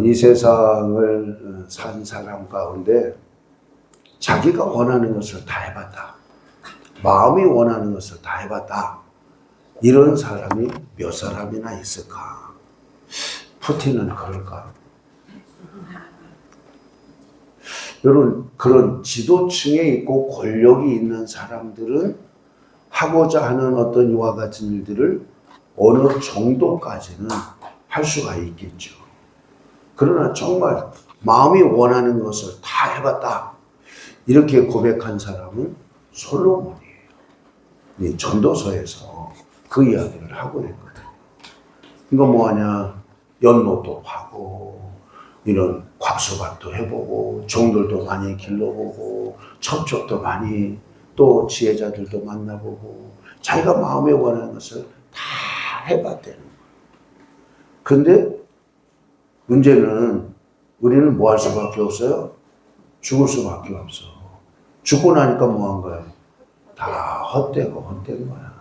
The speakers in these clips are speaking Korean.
이 세상을 산 사람 가운데 자기가 원하는 것을 다 해봤다. 마음이 원하는 것을 다 해봤다. 이런 사람이 몇 사람이나 있을까? 푸틴은 그럴까? 여러분, 그런 지도층에 있고 권력이 있는 사람들은 하고자 하는 어떤 이와 같은 일들을 어느 정도까지는 할 수가 있겠죠. 그러나 정말 마음이 원하는 것을 다 해봤다. 이렇게 고백한 사람은 솔로몬이에요. 이 전도서에서 그 이야기를 하고 있거든요. 이거 뭐하냐? 연못도 파고, 이런 곽수밭도 해보고, 종들도 많이 길러보고, 첩족도 많이, 또 지혜자들도 만나보고, 자기가 마음에 원하는 것을 다 해봤다는 거예요. 근데 문제는 우리는 뭐 할 수밖에 없어요? 죽을 수밖에 없어. 죽고 나니까 뭐 한 거야? 다 헛된 거야.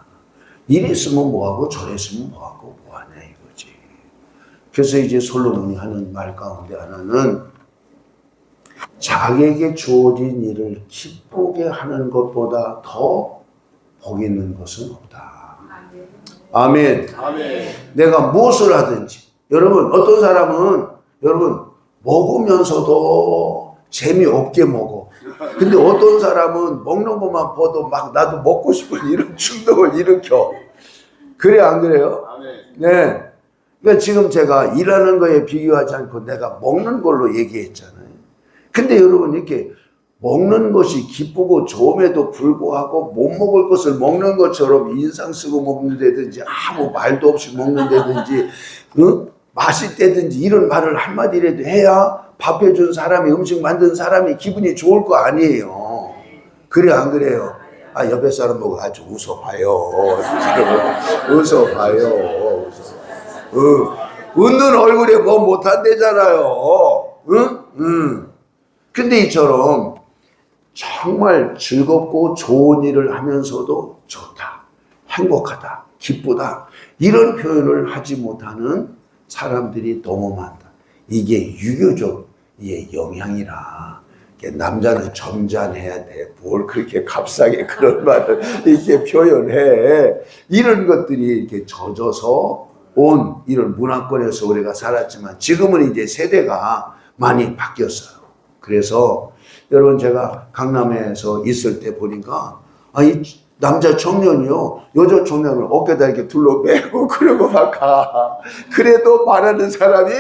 이리 있으면 뭐하고 저리 있으면 뭐하고 뭐하냐 이거지. 그래서 이제 솔로몬이 하는 말 가운데 하나는 자기에게 주어진 일을 기쁘게 하는 것보다 더 복 있는 것은 없다. 아멘. 아멘. 내가 무엇을 하든지 여러분 어떤 사람은 여러분 먹으면서도 재미없게 먹어. 근데 어떤 사람은 먹는 것만 봐도 막 나도 먹고 싶은 이런 충동을 일으켜. 그래 안 그래요? 네. 그러니까 지금 제가 일하는 거에 비교하지 않고 내가 먹는 걸로 얘기했잖아요. 근데 여러분 이렇게 먹는 것이 기쁘고 좋음에도 불구하고 못 먹을 것을 먹는 것처럼 인상 쓰고 먹는다든지 아무 말도 없이 먹는다든지 맛있다든지 이런 말을 한마디라도 해야 밥 해준 사람이 음식 만든 사람이 기분이 좋을 거 아니에요. 그래 안 그래요? 아 옆에 사람 보고 아주 웃어봐요. 웃어봐요. 웃는 얼굴에 뭐 못한대잖아요. 응? 근데 이처럼 정말 즐겁고 좋은 일을 하면서도 좋다, 행복하다, 기쁘다 이런 표현을 하지 못하는 사람들이 너무 많다. 이게 유교적의 영향이라 남자는 점잖해야 돼. 뭘 그렇게 값싸게 그런 말을 이렇게 표현해. 이런 것들이 이렇게 젖어서 온 이런 문화권에서 우리가 살았지만 지금은 이제 세대가 많이 바뀌었어요. 그래서 여러분 제가 강남에서 있을 때 보니까 이 남자 청년이요 여자 청년을 어깨다 이렇게 둘러매고 그러고 막 가. 그래도 말하는 사람이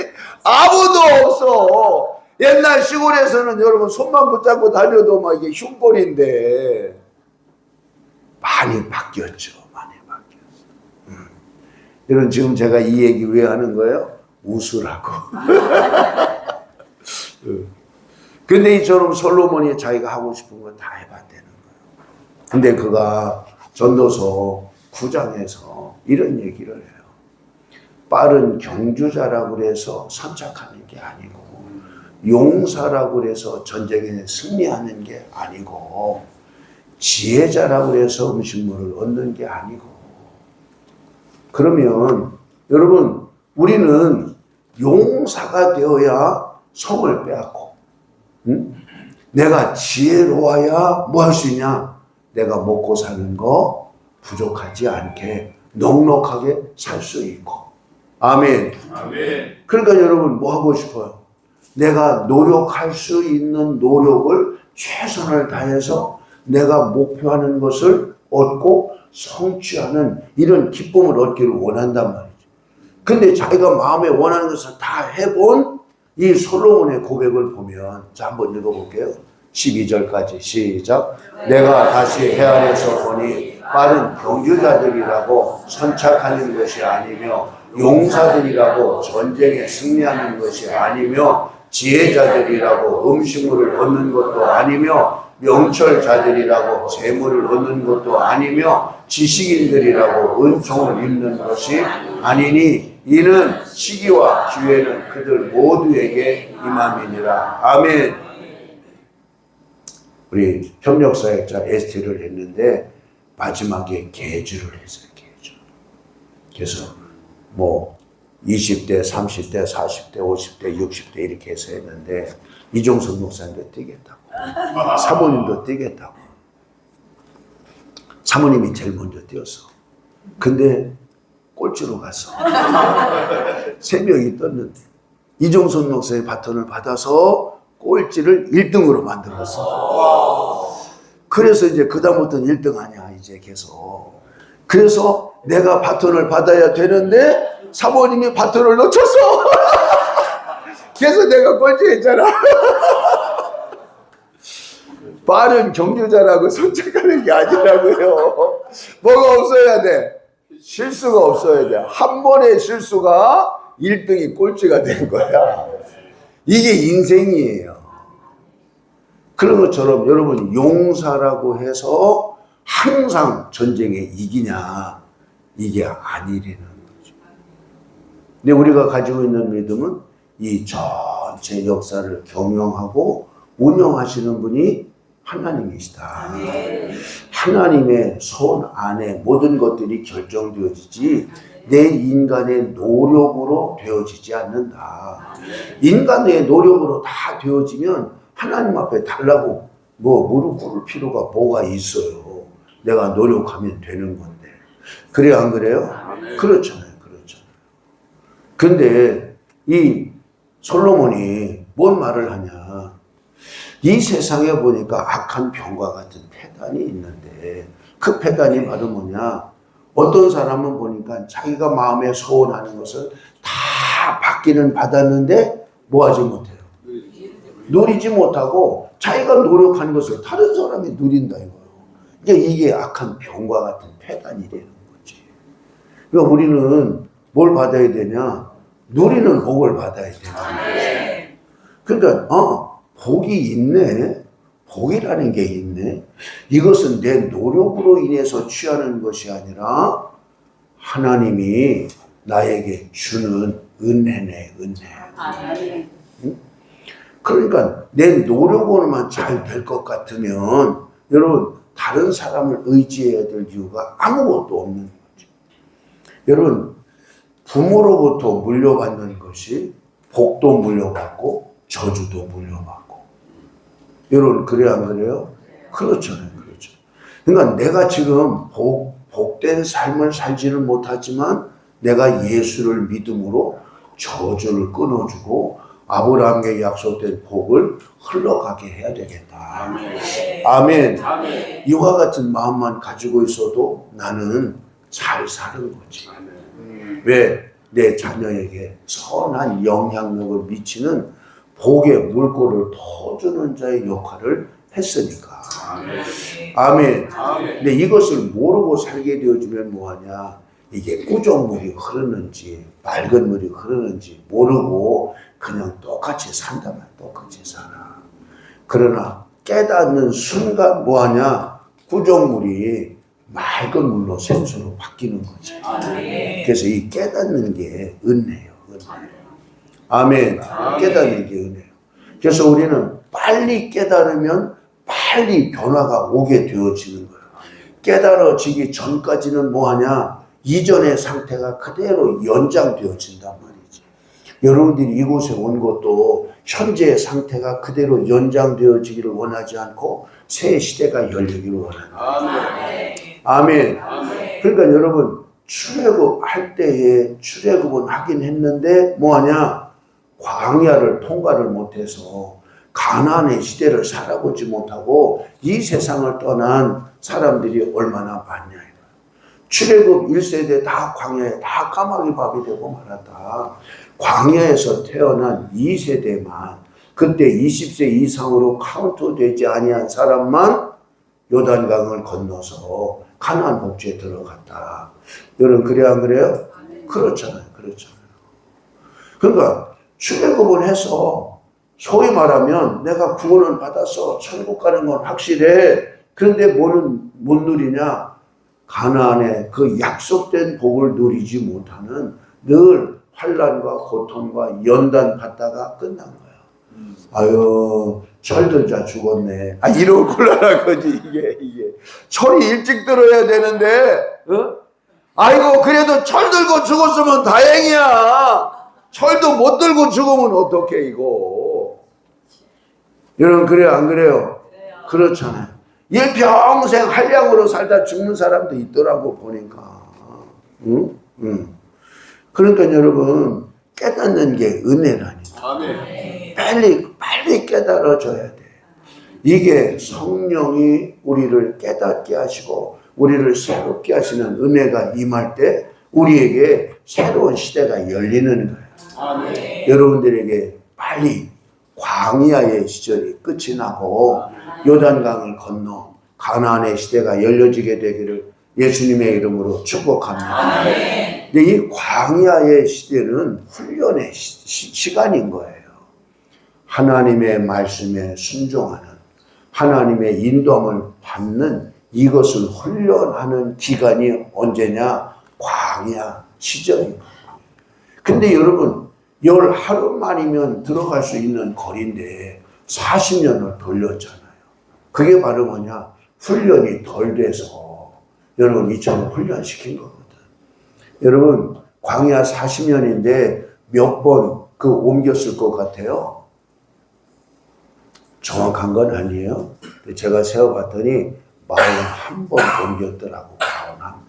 아무도 없어. 옛날 시골에서는 여러분 손만 붙잡고 다녀도 막 이게 흉볼인데 많이 바뀌었죠. 많이 바뀌었어. 여러분 지금 제가 이 얘기 왜 하는 거예요? 웃으라고. 근데 이처럼 솔로몬이 자기가 하고 싶은 거 다 해봤다는 거예요. 근데 그가 전도서 9장에서 이런 얘기를 해요. 빠른 경주자라고 그래서 선착하는 게 아니고 용사라고 그래서 전쟁에 승리하는 게 아니고 지혜자라고 그래서 음식물을 얻는 게 아니고 그러면 여러분 우리는 용사가 되어야 성을 빼앗고 내가 지혜로워야 뭐 할 수 있냐? 내가 먹고 사는 거 부족하지 않게 넉넉하게 살 수 있고. 아멘. 아멘. 그러니까 여러분 뭐 하고 싶어요? 내가 노력할 수 있는 노력을 최선을 다해서 내가 목표하는 것을 얻고 성취하는 이런 기쁨을 얻기를 원한단 말이죠. 근데 자기가 마음에 원하는 것을 다 해본 이 솔로몬의 고백을 보면 자 한번 읽어볼게요. 12절까지 시작. 내가 다시 헤아려서 보니 빠른 경주자들이라고 선착하는 것이 아니며 용사들이라고 전쟁에 승리하는 것이 아니며 지혜자들이라고 음식물을 얻는 것도 아니며 명철자들이라고 재물을 얻는 것도 아니며 지식인들이라고 은총을 입는 것이 아니니 이는 시기와 기회는 그들 모두에게 임함이니라. 아멘. 우리 협력사역자 에스테를 했는데 마지막에 계주를 했어요. 계주. 그래서 뭐 20대, 30대, 40대, 50대, 60대 이렇게 해서 했는데 이종석 목사님도 뛰겠다고, 사모님도 뛰겠다고. 사모님이 제일 먼저 뛰었어. 근데 꼴찌로 갔어. 3명이 떴는데 이종석 목사의 바톤을 받아서 꼴찌를 1등으로 만들었어. 그래서 이제 그다음부터는 1등 아니야 이제 계속. 그래서 내가 바톤을 받아야 되는데 사모님이 바톤을 놓쳤어. 그래서 내가 꼴찌했잖아. 빠른 경주자라고 선택하는 게 아니라고요. 뭐가 없어야 돼? 실수가 없어야 돼. 한 번의 실수가 1등이 꼴찌가 된 거야. 이게 인생이에요. 그런 것처럼 여러분 용사라고 해서 항상 전쟁에 이기냐? 이게 아니라는 거죠. 근데 우리가 가지고 있는 믿음은 이 전체 역사를 경영하고 운영하시는 분이 하나님이시다. 하나님의 손 안에 모든 것들이 결정되어지지 내 인간의 노력으로 되어지지 않는다. 인간의 노력으로 다 되어지면 하나님 앞에 달라고 뭐 무릎 꿇을 필요가 뭐가 있어요. 내가 노력하면 되는 건데. 그래요, 안 그래요? 그렇잖아요. 그렇잖아요. 근데 이 솔로몬이 뭔 말을 하냐. 이 세상에 보니까 악한 병과 같은 폐단이 있는데 그 폐단이 바로 뭐냐. 어떤 사람은 보니까 자기가 마음에 소원하는 것을 다 받기는 받았는데 뭐 하지 못해요. 누리지 못하고 자기가 노력하는 것을 다른 사람이 누린다 이거예요. 그러니까 이게 악한 병과 같은 폐단이 되는 거지. 그러니까 우리는 뭘 받아야 되냐? 누리는 복을 받아야 되잖아요. 그러니까 복이 있네. 복이라는 게 있네. 이것은 내 노력으로 인해서 취하는 것이 아니라 하나님이 나에게 주는 은혜네, 은혜. 응? 그러니까 내 노력으로만 잘 될 것 같으면 여러분 다른 사람을 의지해야 될 이유가 아무것도 없는 거죠. 여러분 부모로부터 물려받는 것이 복도 물려받고 저주도 물려받고. 여러분 그래야 안 그래요? 그렇잖아요. 그렇죠. 그러니까 내가 지금 복된 삶을 살지는 못하지만 내가 예수를 믿음으로 저주를 끊어주고 아브라함에게 약속된 복을 흘러가게 해야 되겠다. 아멘. 아멘. 이와 같은 마음만 가지고 있어도 나는 잘 사는 거지. 왜? 내 자녀에게 선한 영향력을 미치는 복의 물꼬를 터주는 자의 역할을 했으니까. 아멘. 아멘. 근데 이것을 모르고 살게 되어주면 뭐하냐? 이게 꾸정물이 흐르는지 맑은 물이 흐르는지 모르고 그냥 똑같이 산다면 똑같이 살아. 그러나 깨닫는 순간 뭐하냐? 꾸정물이 맑은 물로 생수로 바뀌는 거지. 그래서 이 깨닫는 게 은혜예요. 은혜. 아멘. 깨닫는 게 은혜예요. 그래서 우리는 빨리 깨달으면 빨리 변화가 오게 되어지는 거예요. 깨달아지기 전까지는 뭐하냐? 이전의 상태가 그대로 연장되어진단 말이지. 여러분들이 이곳에 온 것도 현재의 상태가 그대로 연장되어지기를 원하지 않고 새 시대가 열리기를 원합니다. 아멘. 아멘. 그러니까 여러분 출애굽 할 때에 출애굽은 하긴 했는데 뭐하냐? 광야를 통과를 못해서 가나안의 시대를 살아보지 못하고 이 세상을 떠난 사람들이 얼마나 많냐. 출애굽 1세대 다 광야에 다 까마귀 밥이 되고 말았다. 광야에서 태어난 2세대만 그때 20세 이상으로 카운트되지 아니한 사람만 요단강을 건너서 가나안 복지에 들어갔다. 여러분 그래야 안 그래요? 그렇잖아요. 그렇잖아요. 그러니까 출애굽을 해서 소위 말하면 내가 구원을 받아서 천국 가는 건 확실해. 그런데 뭐는 못 누리냐? 가나안의 그 약속된 복을 누리지 못하는 늘 환난과 고통과 연단 받다가 끝난 거야. 아유 철들자 죽었네. 이러고 곤란한 거지 이게. 철이 일찍 들어야 되는데 아이고 그래도 철 들고 죽었으면 다행이야. 철도 못 들고 죽으면 어떡해 이거. 여러분 그래요 안 그래요? 그렇잖아요. 일평생 한량으로 살다 죽는 사람도 있더라고 보니까. 응? 응. 그러니까 여러분 깨닫는 게 은혜라니까. 빨리 깨달아져야 돼. 이게 성령이 우리를 깨닫게 하시고 우리를 새롭게 하시는 은혜가 임할 때 우리에게 새로운 시대가 열리는 거예요. 여러분들에게 빨리 광야의 시절이 끝이 나고 요단강을 건너 가나안의 시대가 열려지게 되기를 예수님의 이름으로 축복합니다. 근데 이 광야의 시대는 훈련의 시간인 거예요. 하나님의 말씀에 순종하는 하나님의 인도함을 받는 이것을 훈련하는 기간이 언제냐? 광야 시절입니다. 근데 여러분 11하루만이면 들어갈 수 있는 거리인데 40년을 돌렸잖아요. 그게 바로 뭐냐? 훈련이 덜 돼서 여러분 이처럼 훈련시킨 거거든. 여러분 광야 40년인데 몇 번 옮겼을 것 같아요? 정확한 건 아니에요. 제가 세어봤더니 41번 옮겼더라고. 41번.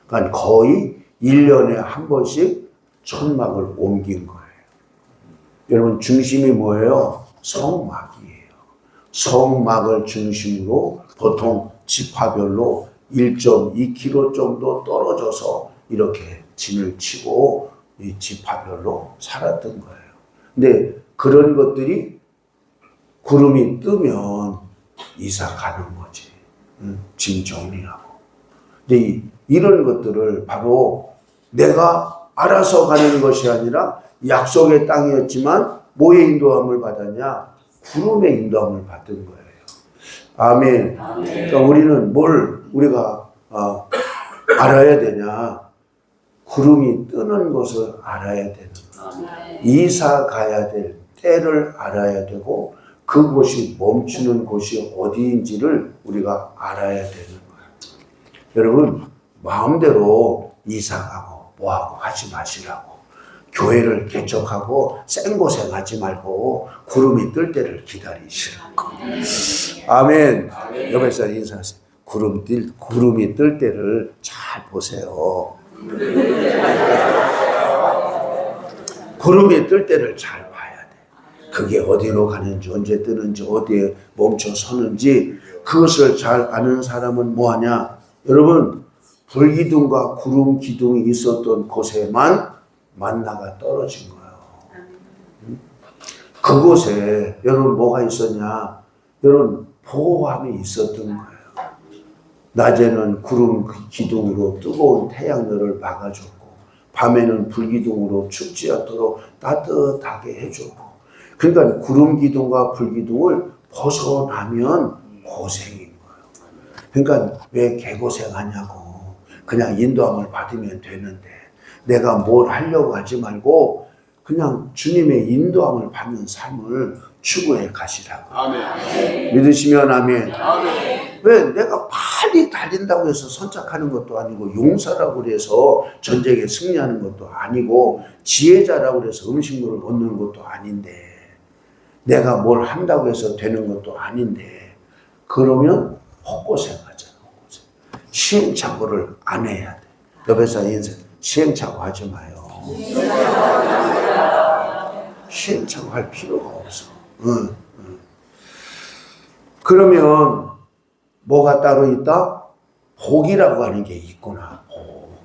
그러니까 거의 1년에 한 번씩 천막을 옮긴 거예요. 여러분 중심이 뭐예요? 성막이에요. 성막을 중심으로 보통 지파별로 1.2km 정도 떨어져서 이렇게 진을 치고 이 지파별로 살았던 거예요. 근데 그런 것들이 구름이 뜨면 이사 가는 거지. 짐 정리하고. 근데 이런 것들을 바로 내가 알아서 가는 것이 아니라 약속의 땅이었지만 뭐의 인도함을 받았냐? 구름의 인도함을 받은 거예요. 아멘. 그러니까 우리는 뭘 우리가 알아야 되냐? 구름이 뜨는 것을 알아야 되는 거예요. 이사 가야 될 때를 알아야 되고 그곳이 멈추는 곳이 어디인지를 우리가 알아야 되는 거예요. 여러분 마음대로 이사가고 뭐하고 하지 마시라고. 교회를 개척하고 생고생하지 말고 구름이 뜰 때를 기다리시라고. 아멘. 옆에서 인사하세요. 구름이 뜰 때를 잘 보세요. 구름이 뜰 때를 잘 봐야 돼. 그게 어디로 가는지 언제 뜨는지 어디에 멈춰 서는지 그것을 잘 아는 사람은 뭐하냐? 여러분 불기둥과 구름 기둥이 있었던 곳에만 만나가 떨어진 거예요. 그곳에 여러분 뭐가 있었냐? 여러분 보호함이 있었던 거예요. 낮에는 구름 기둥으로 뜨거운 태양열을 막아줬고 밤에는 불기둥으로 춥지 않도록 따뜻하게 해주고. 그러니까 구름 기둥과 불기둥을 벗어나면 고생인 거예요. 그러니까 왜 개고생하냐고. 그냥 인도함을 받으면 되는데 내가 뭘 하려고 하지 말고 그냥 주님의 인도함을 받는 삶을 추구해 가시라고. 아멘. 믿으시면 아멘. 아멘. 왜 내가 빨리 달린다고 해서 선착하는 것도 아니고 용사라고 해서 전쟁에 승리하는 것도 아니고 지혜자라고 해서 음식물을 얻는 것도 아닌데 내가 뭘 한다고 해서 되는 것도 아닌데 그러면 헛고생하잖아. 헛고생. 시행착오를 안 해야 돼. 옆에서 인생 시행착오 하지 마요. 시행착오 할 필요가 없어. 그러면 뭐가 따로 있다? 복이라고 하는 게 있구나. 복.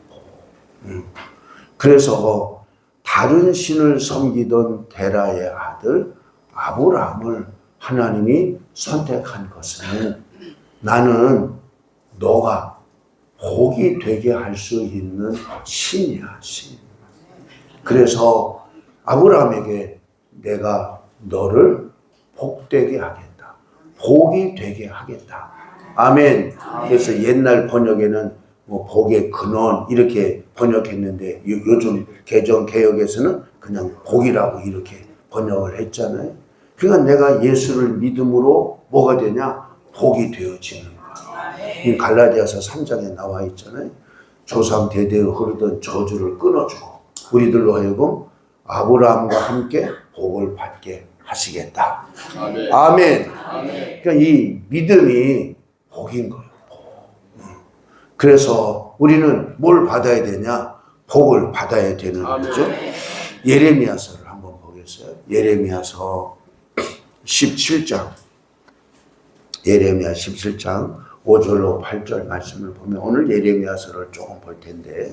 그래서 다른 신을 섬기던 데라의 아들 아브라함을 하나님이 선택한 것은 나는 너가 복이 되게 할 수 있는 신이야, 신. 그래서 아브라함에게 내가 너를 복되게 하겠다. 복이 되게 하겠다. 아멘. 그래서 옛날 번역에는 뭐 복의 근원 이렇게 번역했는데 요즘 개정 개혁에서는 그냥 복이라고 이렇게 번역을 했잖아요. 그러니까 내가 예수를 믿음으로 뭐가 되냐? 복이 되어지는 거예요. 갈라디아서 3장에 나와 있잖아요. 조상 대대에 흐르던 저주를 끊어주고 우리들로 하여금 아브라함과 함께 복을 받게 하시겠다. 아멘. 아멘. 그러니까 이 믿음이 복인 거예요. 그래서 우리는 뭘 받아야 되냐? 복을 받아야 되는 거죠. 예레미야서를 한번 보겠어요. 예레미야서 17장. 예레미야 17장 5절로 8절 말씀을 보면 오늘 예레미야서를 조금 볼 텐데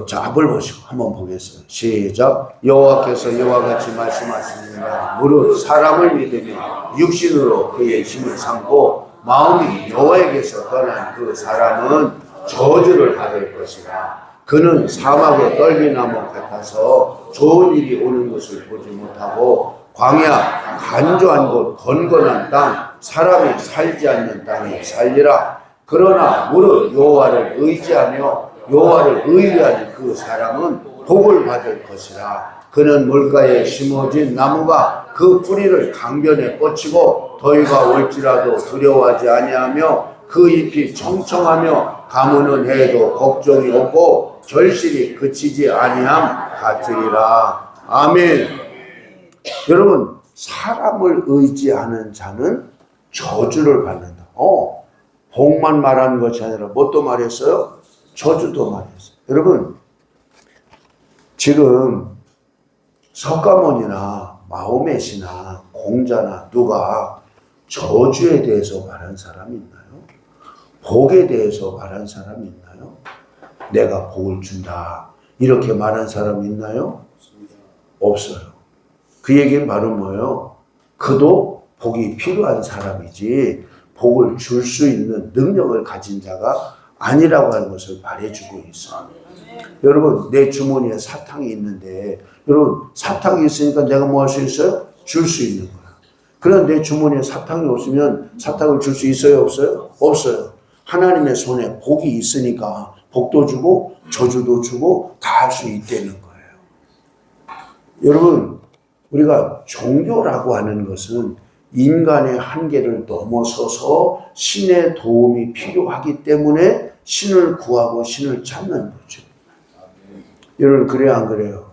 자, 앞을 보시고 한번 보겠어요. 시작. 여호와께서 이와 같이 말씀하십니다. 무릇 사람을 믿으며 육신으로 그의 힘을 삼고 마음이 여호와에게서 떠난 그 사람은 저주를 받을 것이라. 그는 사막의 떨기나무 같아서 좋은 일이 오는 것을 보지 못하고 광야 간조한 곳 건건한 땅 사람이 살지 않는 땅에 살리라. 그러나 무릇 여호와를 의지하며 여호와를 의뢰하는 그 사람은 복을 받을 것이라. 그는 물가에 심어진 나무가 그 뿌리를 강변에 뻗치고 더위가 올지라도 두려워하지 아니하며 그 잎이 청청하며 가무는 해도 걱정이 없고 결실이 그치지 아니함 같으리라. 아멘. 여러분, 사람을 의지하는 자는 저주를 받는다. 복만 말하는 것이 아니라 뭣도 말했어요? 저주도 말했어요. 여러분, 지금 석가모니나 마호멧이나 공자나 누가 저주에 대해서 말한 사람이 있나요? 복에 대해서 말한 사람이 있나요? 내가 복을 준다 이렇게 말한 사람이 있나요? 없어요. 그 얘기는 바로 뭐예요? 그도 복이 필요한 사람이지 복을 줄 수 있는 능력을 가진 자가 아니라고 하는 것을 말해주고 있어요. 여러분, 내 주머니에 사탕이 있는데 여러분, 사탕이 있으니까 내가 뭐 할 수 있어요? 줄 수 있는 거야. 그런데 내 주머니에 사탕이 없으면 사탕을 줄 수 있어요? 없어요? 없어요. 하나님의 손에 복이 있으니까 복도 주고 저주도 주고 다 할 수 있다는 거예요. 여러분, 우리가 종교라고 하는 것은 인간의 한계를 넘어서서 신의 도움이 필요하기 때문에 신을 구하고 신을 찾는 거죠. 여러분, 그래요 안 그래요?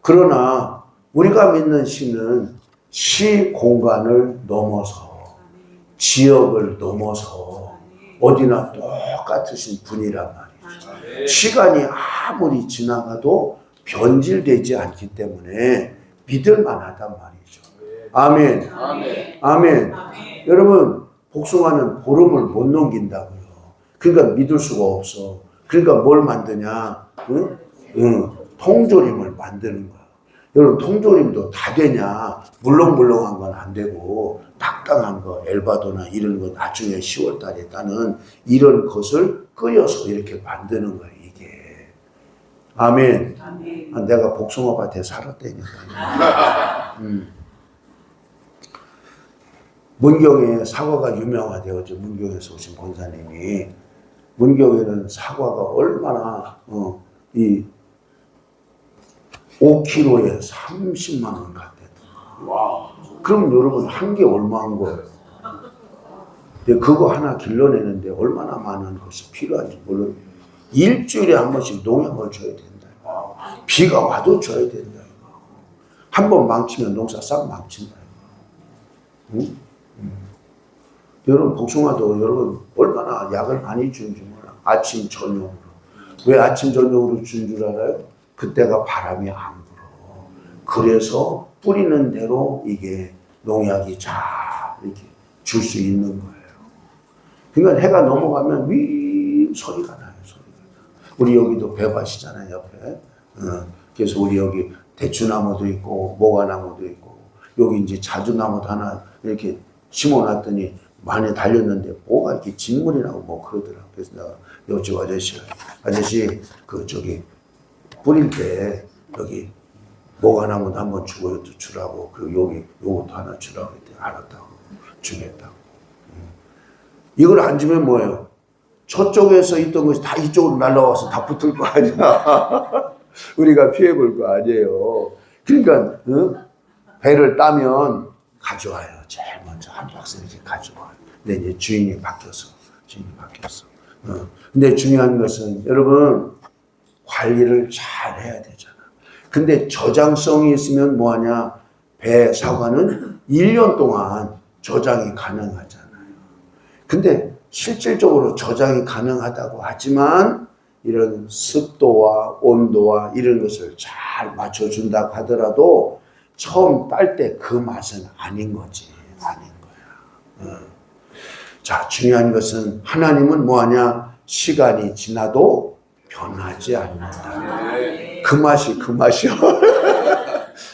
그러나 우리가 믿는 신은 시 공간을 넘어서 지역을 넘어서 어디나 똑같으신 분이란 말이죠. 시간이 아무리 지나가도 변질되지 않기 때문에 믿을 만하단 말이죠. 아멘. 아멘. 아멘. 아멘. 여러분, 복숭아는 보름을 못 넘긴다고요. 그러니까 믿을 수가 없어. 그러니까 뭘 만드냐? 통조림을 만드는 거야. 여러분, 통조림도 다 되냐? 물렁물렁한 건 안 되고 딱딱한 거, 엘바도나 이런 거 나중에 10월 달에 따는 이런 것을 끓여서 이렇게 만드는 거야, 이게. 아멘. 아멘. 내가 복숭아 밭에 살았다니까. 문경에 사과가 유명하대요. 문경에서 오신 권사님이. 문경에는 사과가 얼마나 이 5kg에 30만 원 같대요. 그럼 여러분, 한 개 얼마인 거예요? 근데 그거 하나 길러내는데 얼마나 많은 것이 필요한지 몰라요. 일주일에 한 번씩 농약을 줘야 된다. 비가 와도 줘야 된다. 한 번 망치면 농사 싹 망친다. 응? 여러분, 복숭아도 여러분 얼마나 약을 많이 주는지 몰라. 아침 저녁으로. 왜 아침 저녁으로 준 줄 알아요? 그때가 바람이 안 불어. 그래서 뿌리는 대로 이게 농약이 잘 이렇게 줄 수 있는 거예요. 그러니까 해가 넘어가면 위 소리가 나요. 소리가. 우리 여기도 배밭이잖아요, 옆에. 그래서 우리 여기 대추나무도 있고 모과나무도 있고 여기 이제 자두나무도 하나 이렇게 심어놨더니 많이 달렸는데 뭐가 이렇게 진물이 나고 뭐 그러더라고요. 그래서 내가 옆집 아저씨 저기 뿌릴 때 여기 모과나무도 한번 주라고 그리고 여기 요것도 하나 주라고 했더니 알았다고 주겠다고. 이걸 안 주면 뭐예요? 저쪽에서 있던 것이 다 이쪽으로 날라와서 다 붙을 거 아니야. 우리가 피해볼 거 아니에요. 그러니까 배를 따면 가져와요. 제일 먼저 한 박스 이렇게 가져와요. 근데 이제 주인이 바뀌었어. 근데 중요한 것은 여러분 관리를 잘 해야 되잖아. 근데 저장성이 있으면 뭐하냐? 배 사과는 1년 동안 저장이 가능하잖아요. 근데 실질적으로 저장이 가능하다고 하지만 이런 습도와 온도와 이런 것을 잘 맞춰준다고 하더라도 처음 딸 때 그 맛은 아닌 거지. 아닌 거야. 자, 중요한 것은 하나님은 뭐하냐? 시간이 지나도 변하지 않는다. 그 맛이 그 맛이야.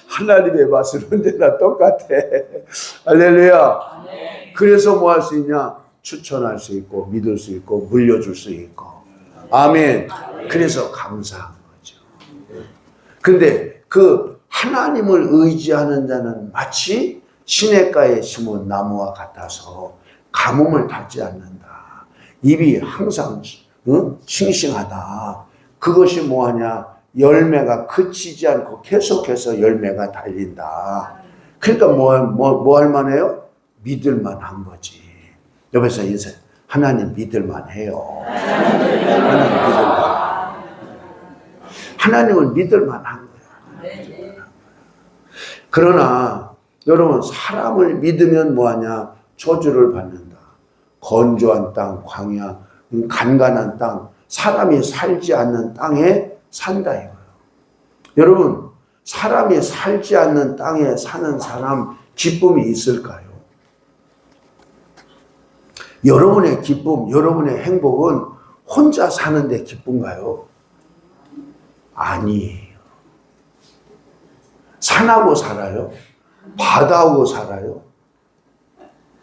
하나님의 맛은 언제나 똑같아. 할렐루야. 그래서 뭐 할 수 있냐? 추천할 수 있고 믿을 수 있고 물려줄 수 있고. 아멘. 그래서 감사한 거죠. 근데 그 하나님을 의지하는 자는 마치 시냇가에 심은 나무와 같아서 가뭄을 타지 않는다. 입이 항상 싱싱하다. 그것이 뭐하냐? 열매가 그치지 않고 계속해서 열매가 달린다. 그러니까 뭐 할 만해요? 믿을만 한 거지. 옆에서 인사, 하나님 믿을만 해요. 하나님은 믿을만 한 거야. 그러나 여러분 사람을 믿으면 뭐하냐? 저주를 받는다. 건조한 땅, 광야, 간간한 땅, 사람이 살지 않는 땅에 산다 이거예요. 여러분 사람이 살지 않는 땅에 사는 사람 기쁨이 있을까요? 여러분의 기쁨, 여러분의 행복은 혼자 사는데 기쁜가요? 아니에요. 산하고 살아요? 바다하고 살아요?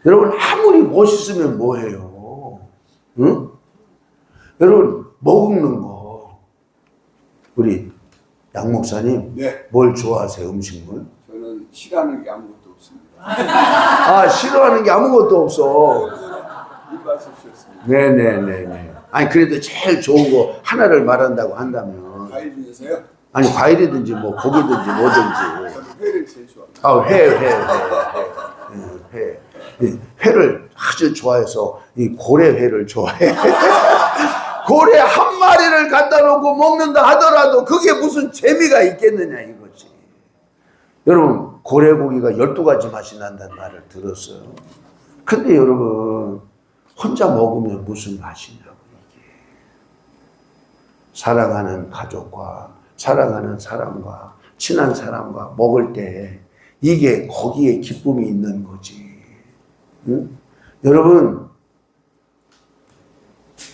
여러분 아무리 멋있으면 뭐해요? 응? 여러분 먹는 거 우리 양 목사님 네. 뭘 좋아하세요? 음식물? 저는 싫어하는 게 아무것도 없습니다. 아 싫어하는 게 아무것도 없어. 입맛 없었습니다. 네네네네. 아니 그래도 제일 좋은 거 하나를 말한다고 한다면 과일 중에서요? 아니 과일이든지 뭐 고기든지 뭐든지. 저는 회를 제일 좋아합니다. 아 회. 회를 아주 좋아해서 이 고래회를 좋아해. 고래 한 마리를 갖다 놓고 먹는다 하더라도 그게 무슨 재미가 있겠느냐 이거지. 여러분 고래고기가 12가지 맛이 난다는 말을 들었어요. 근데 여러분 혼자 먹으면 무슨 맛이냐고 이게. 사랑하는 가족과 사랑하는 사람과 친한 사람과 먹을 때 이게 거기에 기쁨이 있는 거지. 응? 여러분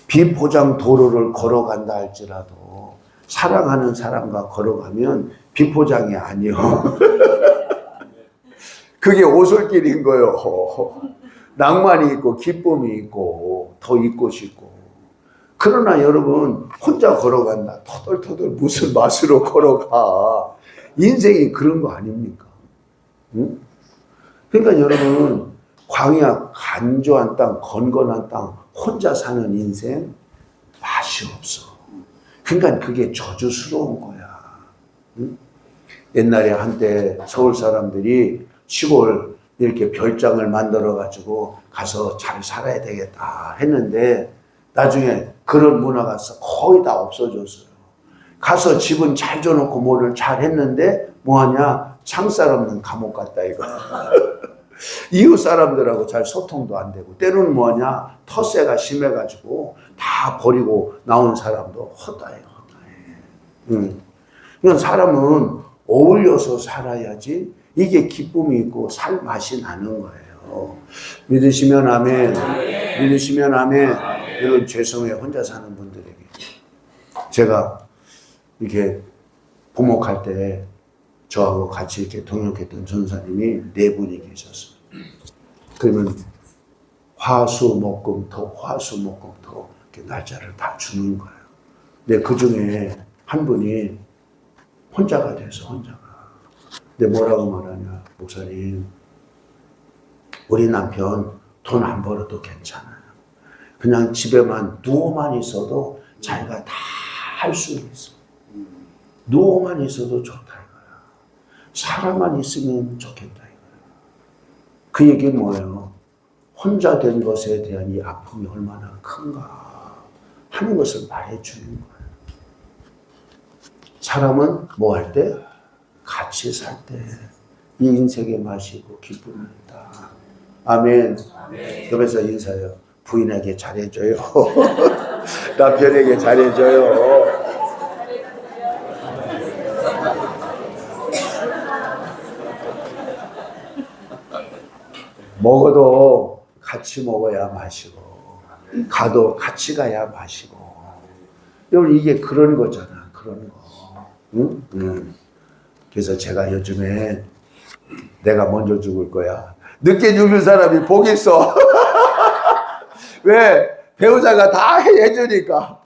비포장 도로를 걸어간다 할지라도 사랑하는 사람과 걸어가면 비포장이 아니요. 그게 오솔길인 거요. 낭만이 있고 기쁨이 있고 더 있고 싶고. 그러나 여러분 혼자 걸어간다. 터덜터덜 무슨 맛으로 걸어가. 인생이 그런 거 아닙니까? 응? 그러니까 여러분 광야 간조한 땅 건건한 땅 혼자 사는 인생 맛이 없어. 그러니까 그게 저주스러운 거야. 응? 옛날에 한때 서울 사람들이 시골 이렇게 별장을 만들어 가지고 가서 잘 살아야 되겠다 했는데 나중에 그런 문화가 거의 다 없어졌어요. 가서 집은 잘 줘놓고 뭐를 잘 했는데 뭐하냐? 창살 없는 감옥 같다 이거. 이웃 사람들하고 잘 소통도 안 되고 때로는 뭐하냐? 텃세가 심해가지고 다 버리고 나온 사람도 헛다해. 그냥 사람은 어울려서 살아야지 이게 기쁨이 있고 살 맛이 나는 거예요. 믿으시면 아멘. 믿으시면 아멘. 여러분 죄송해요. 혼자 사는 분들에게. 제가 이렇게 부목할 때 저하고 같이 이렇게 동역했던 전사님이 4분이 계셨어요. 그러면 화수목금토 이렇게 날짜를 다 주는 거예요. 근데 그 중에 한 분이 혼자가 돼서 혼자가. 근데 뭐라고 말하냐? 목사님, 우리 남편 돈 안 벌어도 괜찮아요. 그냥 집에만 누워만 있어도 자기가 다 할 수 있어. 누워만 있어도 좋다 이거야. 살아만 있으면 좋겠다 이거야. 그 얘기는 뭐예요? 혼자 된 것에 대한 이 아픔이 얼마나 큰가. 하는 것을 말해주는 거예요. 사람은 뭐 할 때? 같이 살 때 이 인생의 맛이고 기쁨이다. 아멘. 옆에서 인사해요. 부인에게 잘해줘요. 남편에게 잘해줘요. 먹어도 같이 먹어야 마시고 가도 같이 가야 마시고. 여러분 이게 그런 거잖아. 그런 거. 응? 그래서 제가 요즘에 내가 먼저 죽을 거야. 늦게 죽는 사람이 복이 있어. 왜? 배우자가 다 해주니까.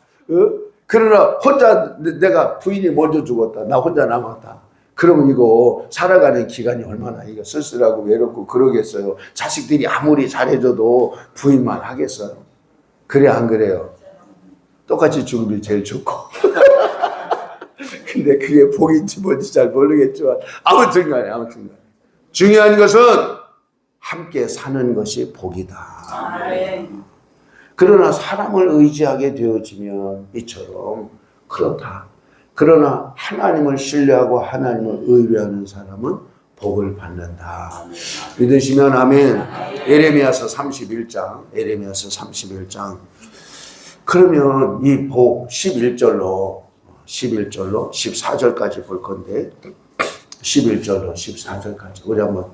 그러나 혼자 내가 부인이 먼저 죽었다. 나 혼자 남았다. 그러면 이거 살아가는 기간이 얼마나 이거 쓸쓸하고 외롭고 그러겠어요. 자식들이 아무리 잘해줘도 부인만 하겠어요. 그래 안 그래요? 똑같이 죽으면 제일 좋고. 근데 그게 복인지 뭔지 잘 모르겠지만 아무튼 간에 중요한 것은 함께 사는 것이 복이다. 그러나 사람을 의지하게 되어지면 이처럼 그렇다. 그러나 하나님을 신뢰하고 하나님을 의뢰하는 사람은 복을 받는다. 믿으시면 아멘. 에레미야서 31장. 그러면 이 복 11절로 14절까지 볼 건데 11절로 14절까지 우리 한번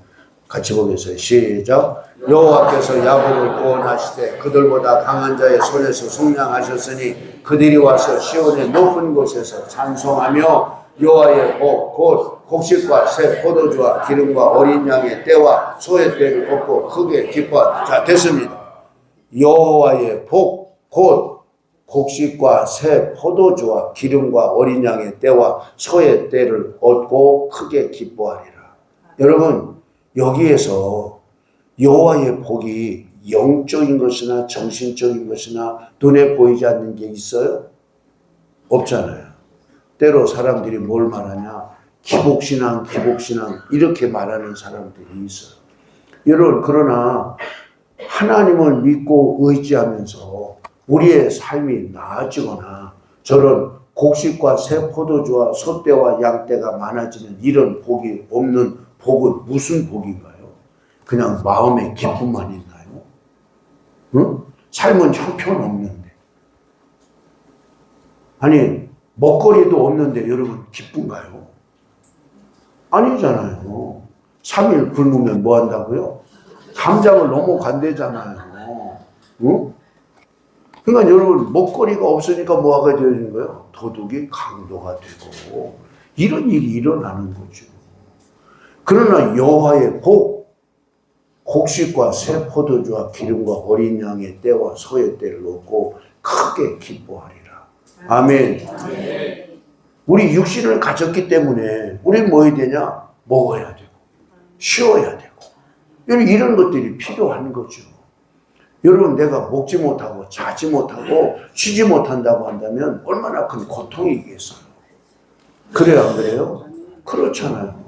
같이 보겠어요. 시작. 여호와께서 야곱을 구원하시되 그들보다 강한 자의 손에서 속량하셨으니 그들이 와서 시온의 높은 곳에서 찬송하며 여호와의 복 곧 곡식과 새 포도주와 기름과 어린 양의 떼와 소의 떼를 얻고 크게 기뻐. 자, 됐습니다. 여호와의 복 곧 곡식과 새 포도주와 기름과 어린 양의 떼와 소의 떼를 얻고 크게 기뻐하리라. 여러분 여기에서 여호와의 복이 영적인 것이나 정신적인 것이나 눈에 보이지 않는 게 있어요? 없잖아요. 때로 사람들이 뭘 말하냐? 기복신앙 이렇게 말하는 사람들이 있어요. 여러분 그러나 하나님을 믿고 의지하면서 우리의 삶이 나아지거나 저런 곡식과 새 포도주와 소떼와 양떼가 많아지는 이런 복이 없는 복은 무슨 복인가요? 그냥 마음의 기쁨만 있나요? 응? 삶은 형편없는데. 아니 먹거리도 없는데 여러분 기쁜가요? 아니잖아요. 3일 굶으면 뭐 한다고요? 감장을 넘어간대잖아요. 응? 그러니까 여러분 먹거리가 없으니까 뭐가 되어지는 거예요? 도둑이 강도가 되고 이런 일이 일어나는 거죠. 그러나 여호와의 복, 곡식과 새 포도주와 기름과 어린 양의 떼와 소의 떼를 얻고 크게 기뻐하리라. 아멘. 우리 육신을 가졌기 때문에 우리는 뭐 해야 되냐? 먹어야 되고 쉬어야 되고 이런 것들이 필요한 거죠. 여러분 내가 먹지 못하고 자지 못하고 쉬지 못한다고 한다면 얼마나 큰 고통이겠어요. 그래요 안 그래요? 그렇잖아요.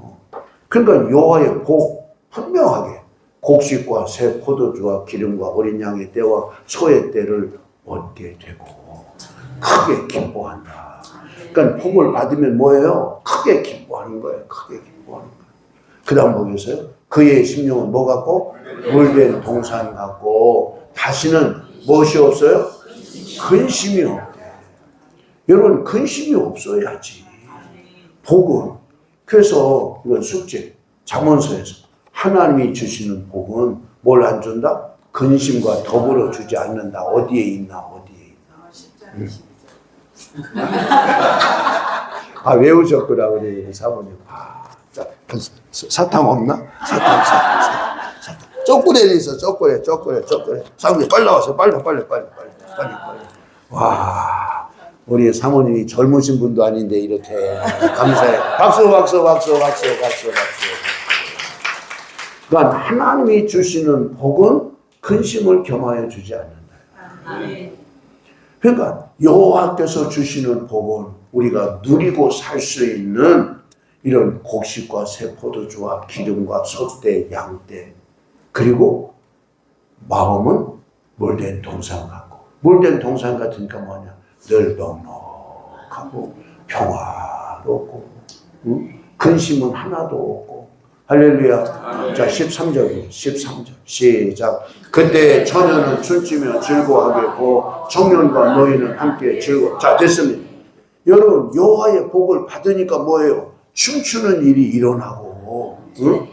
그러니까 여호와의 복 분명하게 곡식과 새 포도주와 기름과 어린 양의 떼와 소의 떼를 얻게 되고 크게 기뻐한다. 그러니까 복을 받으면 뭐예요? 크게 기뻐하는 거예요. 크게 기뻐하는 거예요. 그 다음 보겠어요? 그의 심령은 뭐 같고? 물된 동산 같고 다시는 무엇이 없어요? 근심이 없대. 여러분 근심이 없어야지. 복은 그래서 이건 숙제 잠언서에서 하나님이 주시는 복은 뭘 안 준다? 근심과 더불어 주지 않는다. 어디에 있나? 아 외우셨구나 우리 사모님. 자, 사탕 없나? 사탕. 초콜릿 있어. 초콜릿. 사모님 빨리 나와서 빨리. 와, 우리 사모님이 젊으신 분도 아닌데 이렇게 감사해. 박수. 그러니까 하나님이 주시는 복은 근심을 겸하여 주지 않는다. 그러니까 여호와께서 주시는 복은 우리가 누리고 살 수 있는 이런 곡식과 새 포도주와 기름과 소떼, 양떼 그리고 마음은 물된 동산 같고 물된 동산 같으니까 뭐냐? 늘 넉넉하고 평화롭고, 응? 근심은 하나도 없고. 할렐루야. 자, 13절이에요. 13절. 시작. 그때 처녀는 춤추며 즐거워하겠고 청년과 노인은 함께 즐거워. 자, 됐습니다. 여러분, 여호와의 복을 받으니까 뭐예요? 춤추는 일이 일어나고, 응?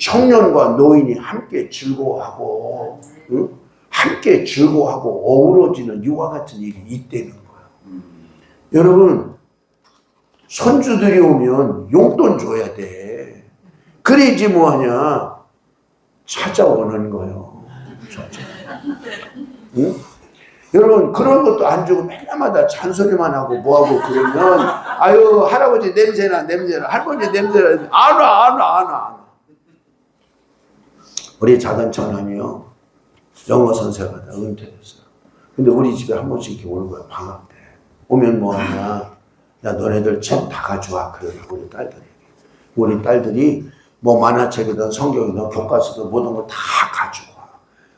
청년과 노인이 함께 즐거워하고, 응? 함께 즐거워하고 어우러지는 이와 같은 일이 있다는 거예요. 여러분, 손주들이 오면 용돈 줘야 돼. 그래야지 뭐하냐? 찾아오는 거예요. 응? 여러분, 그런 것도 안 주고 맨날마다 잔소리만 하고 뭐하고 그러면, 아유, 할아버지 냄새나, 할머니 냄새나, 안 와. 우리 작은 처남이요, 영어 선생가 다 은퇴했어요. 근데 우리 집에 한 번씩 이렇게 오는 거야, 방학 때. 오면 뭐하냐? 야, 너네들 책 다 가져와. 그래요, 우리 딸들이. 우리 딸들이 뭐 만화책이든 성경이든 교과서든 모든 걸 다 가지고 와.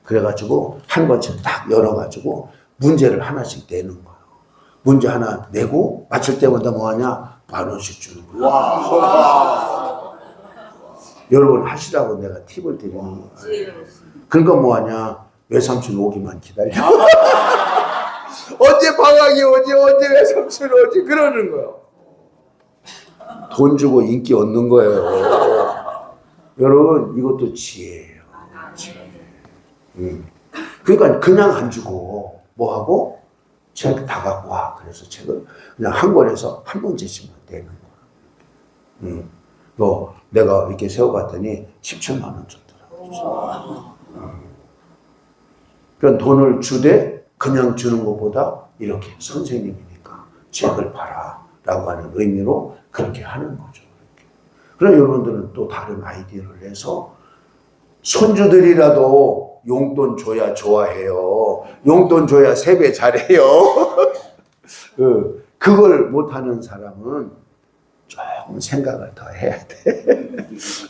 그래가지고 한 권씩 딱 열어가지고 문제를 하나씩 내는 거예요. 문제 하나 내고 맞출 때마다 뭐하냐? 10,000원씩 주는 거예요. 와. 여러분 하시라고 내가 팁을 드리는 거예요. 그러니까 뭐하냐? 외삼촌 오기만 기다려. 언제 방학이 오지? 언제 외삼촌 오지? 그러는 거예요. 돈 주고 인기 얻는 거예요. 여러분, 이것도 지혜예요. 지혜. 그러니까 그냥 안 주고 뭐하고? 책 다 갖고 와. 그래서 책을 그냥 한 권에서 한 문제씩만 내는 거야. 뭐 내가 이렇게 세워봤더니 17만 원 줬더라고요. 그러니까 돈을 주되 그냥 주는 것보다 이렇게 선생님이니까 책을 봐라 라고 하는 의미로 그렇게 하는 거죠. 그럼 여러분들은 또 다른 아이디어를 내서 손주들이라도 용돈 줘야 좋아해요. 용돈 줘야 세배 잘해요. 그걸 못하는 사람은 조금 생각을 더 해야 돼.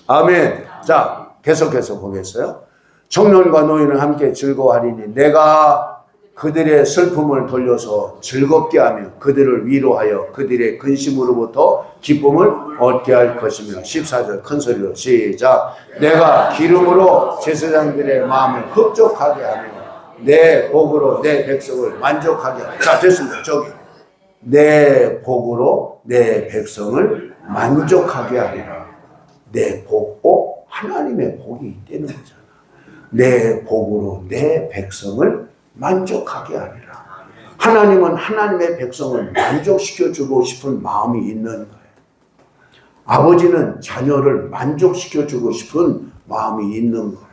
아멘. 자, 계속해서 보겠어요. 청년과 노인은 함께 즐거워하리니 내가 그들의 슬픔을 돌려서 즐겁게 하며 그들을 위로하여 그들의 근심으로부터 기쁨을 얻게 할 것이며 14절 큰 소리로 시작. 내가 기름으로 제사장들의 마음을 흡족하게 하며 내 복으로 내 백성을 만족하게 하며. 자, 됐습니다. 저기 내 복으로 내 백성을 만족하게 하리라. 내 복, 하나님의 복이 있다는 거잖아. 내 복으로 내 백성을 만족하게 하리라. 하나님은 하나님의 백성을 만족시켜주고 싶은 마음이 있는 거예요. 아버지는 자녀를 만족시켜주고 싶은 마음이 있는 거예요.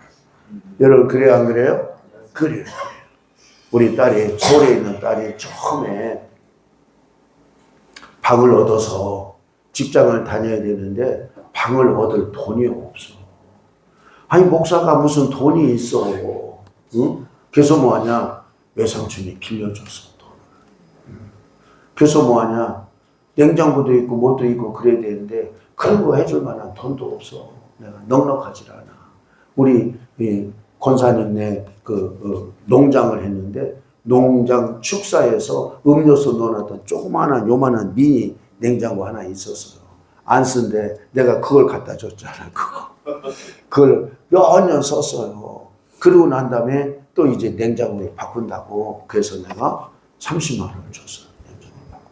여러분, 그래요, 안 그래요? 그래요. 우리 딸이, 서울에 있는 딸이 처음에 방을 얻어서 직장을 다녀야 되는데 방을 얻을 돈이 없어. 아니, 목사가 무슨 돈이 있어. 응? 그래서 뭐하냐? 외삼촌이 빌려줬어, 돈을. 그래서 뭐하냐? 냉장고도 있고 뭣도 있고 그래야 되는데 그런 거 해줄 만한 돈도 없어. 내가 넉넉하질 않아. 우리 권사님네 농장을 했는데 농장 축사에서 음료수 넣어놨던 조그마한 요만한 미니 냉장고 하나 있었어요. 안 쓴데 내가 그걸 갖다 줬잖아. 그걸 몇 년 썼어요. 그러고 난 다음에 또 이제 냉장고를 바꾼다고 그래서 내가 30만 원을 줬어요. 냉장고를 바꾼다고.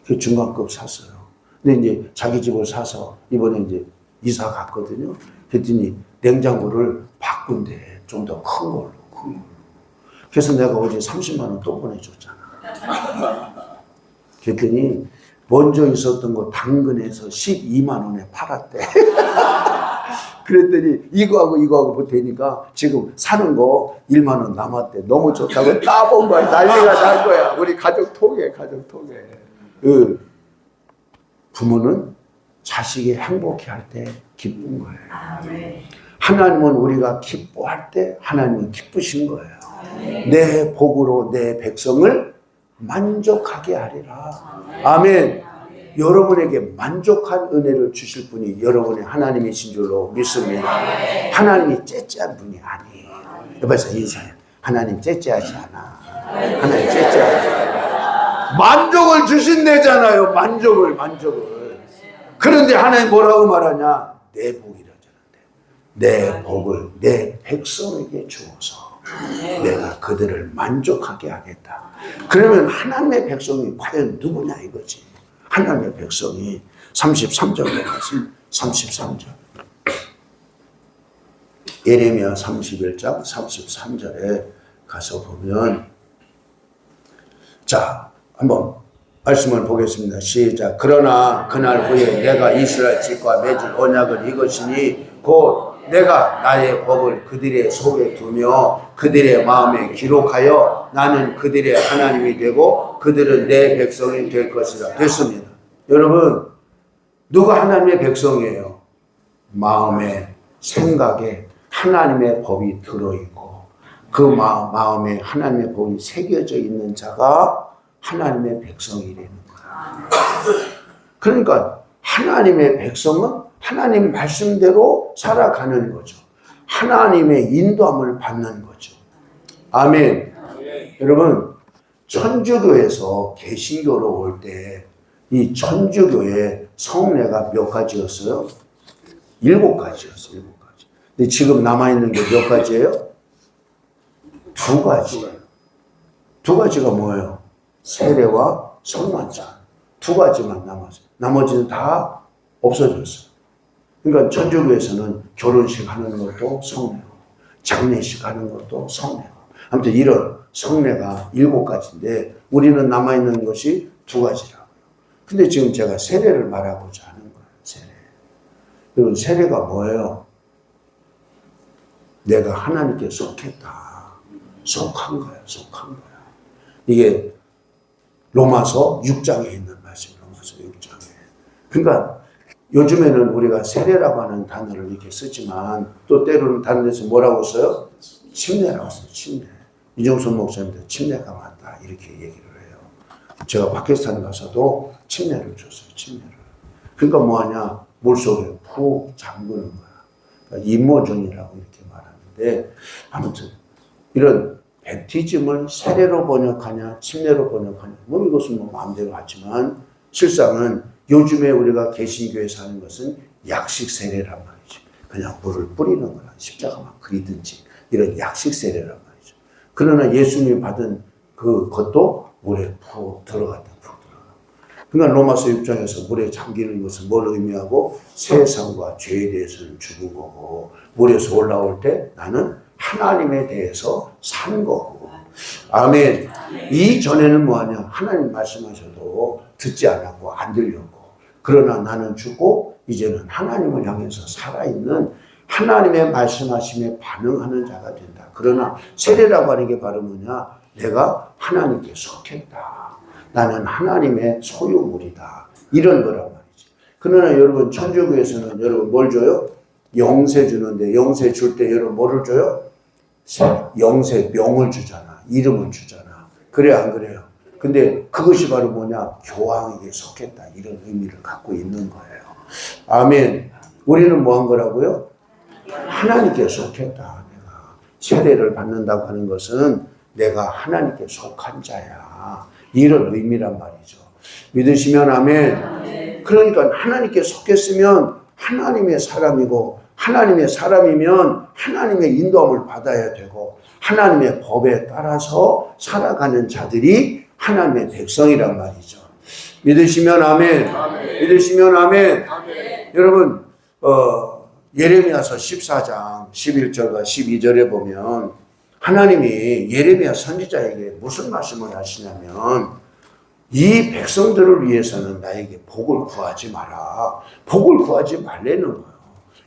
그 중간급 샀어요. 근데 이제 자기 집을 사서 이번에 이제 이사 갔거든요. 그랬더니 냉장고를 바꾼대. 좀 더 큰 걸로. 그래서 내가 어제 30만 원 또 보내줬잖아. 그랬더니 먼저 있었던 거 당근에서 12만 원에 팔았대. 그랬더니 이거하고 보태니까 지금 사는 거 1만 원 남았대. 너무 좋다고 따본 거야. 난리가 날 거야. 우리 가족 통해. 부모는 자식이 행복해 할 때 기쁜 거예요. 하나님은 우리가 기뻐할 때 하나님은 기쁘신 거예요. 내 복으로 내 백성을 만족하게 하리라. 아멘. 여러분에게 만족한 은혜를 주실 분이 여러분의 하나님이신 줄로 믿습니다. 하나님이 째째한 분이 아니에요. 옆에서 인사해. 하나님 째째하지 않아. 하나님 째째 만족을 주신대잖아요. 만족을. 그런데 하나님 뭐라고 말하냐? 내 복이라잖아요. 내 복을 내 백성에게 주어서 내가 그들을 만족하게 하겠다. 그러면 하나님의 백성이 과연 누구냐 이거지. 하나님의 백성이 33절에 가서 33절 예레미야 31장 33절에 가서 보면 자 한번 말씀을 보겠습니다. 시작. 그러나 그날 후에 내가 이스라엘 집과 맺을 언약은 이것이니 곧 내가 나의 법을 그들의 속에 두며 그들의 마음에 기록하여 나는 그들의 하나님이 되고 그들은 내 백성이 될 것이라. 됐습니다. 여러분 누가 하나님의 백성이에요? 마음에 생각에 하나님의 법이 들어있고 그 마음에 하나님의 법이 새겨져 있는 자가 하나님의 백성이라는 거야. 그러니까 하나님의 백성은 하나님 말씀대로 살아가는 거죠. 하나님의 인도함을 받는 거죠. 아멘. 여러분 천주교에서 개신교로 올 때 이 천주교의 성례가 몇 가지였어요? 7가지였어요. 7가지. 근데 지금 남아있는 게 몇 가지예요? 2가지. 2가지가 뭐예요? 세례와 성만찬. 2가지만 남았어요. 나머지는 다 없어졌어요. 그러니까 천주교에서는 결혼식 하는 것도 성례고 장례식 하는 것도 성례고 아무튼 이런 성례가 7가지인데 우리는 남아있는 것이 2가지라고요. 근데 지금 제가 세례를 말하고자 하는 거예요. 세례. 여러분 세례가 뭐예요? 내가 하나님께 속했다. 속한 거야. 속한 거야. 이게 로마서 6장에 있는 말씀. 로마서 6장에. 그러니까 요즘에는 우리가 세례라고 하는 단어를 이렇게 쓰지만 또 때로는 다른 데서 뭐라고 써요? 침례라고 써요. 침례. 이종선 목사님도 침례가 맞다 이렇게 얘기를 해요. 제가 파키스탄 가서도 침례를 줬어요. 침례를. 그러니까 뭐하냐? 물속에 푹 잠그는 거야. 그러니까 임모전이라고 이렇게 말하는데 아무튼 이런 베티즘을 세례로 번역하냐 침례로 번역하냐 뭐 이것은 뭐 마음대로 하지만 실상은 요즘에 우리가 개신교에서 하는 것은 약식 세례란 말이죠. 그냥 물을 뿌리는 거나 십자가만 그리든지 이런 약식 세례란 말이죠. 그러나 예수님이 받은 그것도 물에 푹 들어갔다. 푹 들어가. 그러니까 로마서 6장에서 물에 잠기는 것은 뭘 의미하고 세상과 죄에 대해서는 죽은 거고 물에서 올라올 때 나는 하나님에 대해서 산 거고. 아멘. 이전에는 뭐하냐? 하나님 말씀하셔도 듣지 않았고 안 들렸고 그러나 나는 죽고 이제는 하나님을 향해서 살아있는 하나님의 말씀하심에 반응하는 자가 된다. 그러나 세례라고 하는 게 바로 뭐냐? 내가 하나님께 속했다. 나는 하나님의 소유물이다. 이런 거란 말이지. 그러나 여러분 천주교에서는 여러분 뭘 줘요? 영세 주는데 영세 줄 때 여러분 뭐를 줘요? 영세 명을 주잖아. 이름을 주잖아. 그래 안 그래요? 근데 그것이 바로 뭐냐? 교황에게 속했다. 이런 의미를 갖고 있는 거예요. 아멘. 우리는 뭐 한 거라고요? 하나님께 속했다. 내가 세례를 받는다고 하는 것은 내가 하나님께 속한 자야. 이런 의미란 말이죠. 믿으시면 아멘. 그러니까 하나님께 속했으면 하나님의 사람이고 하나님의 사람이면 하나님의 인도함을 받아야 되고 하나님의 법에 따라서 살아가는 자들이 하나님의 백성이란 말이죠. 믿으시면 아멘. 아멘. 믿으시면 아멘. 아멘. 여러분 예레미야서 14장 11절과 12절에 보면 하나님이 예레미야 선지자에게 무슨 말씀을 하시냐면 이 백성들을 위해서는 나에게 복을 구하지 마라. 복을 구하지 말라는 거예요.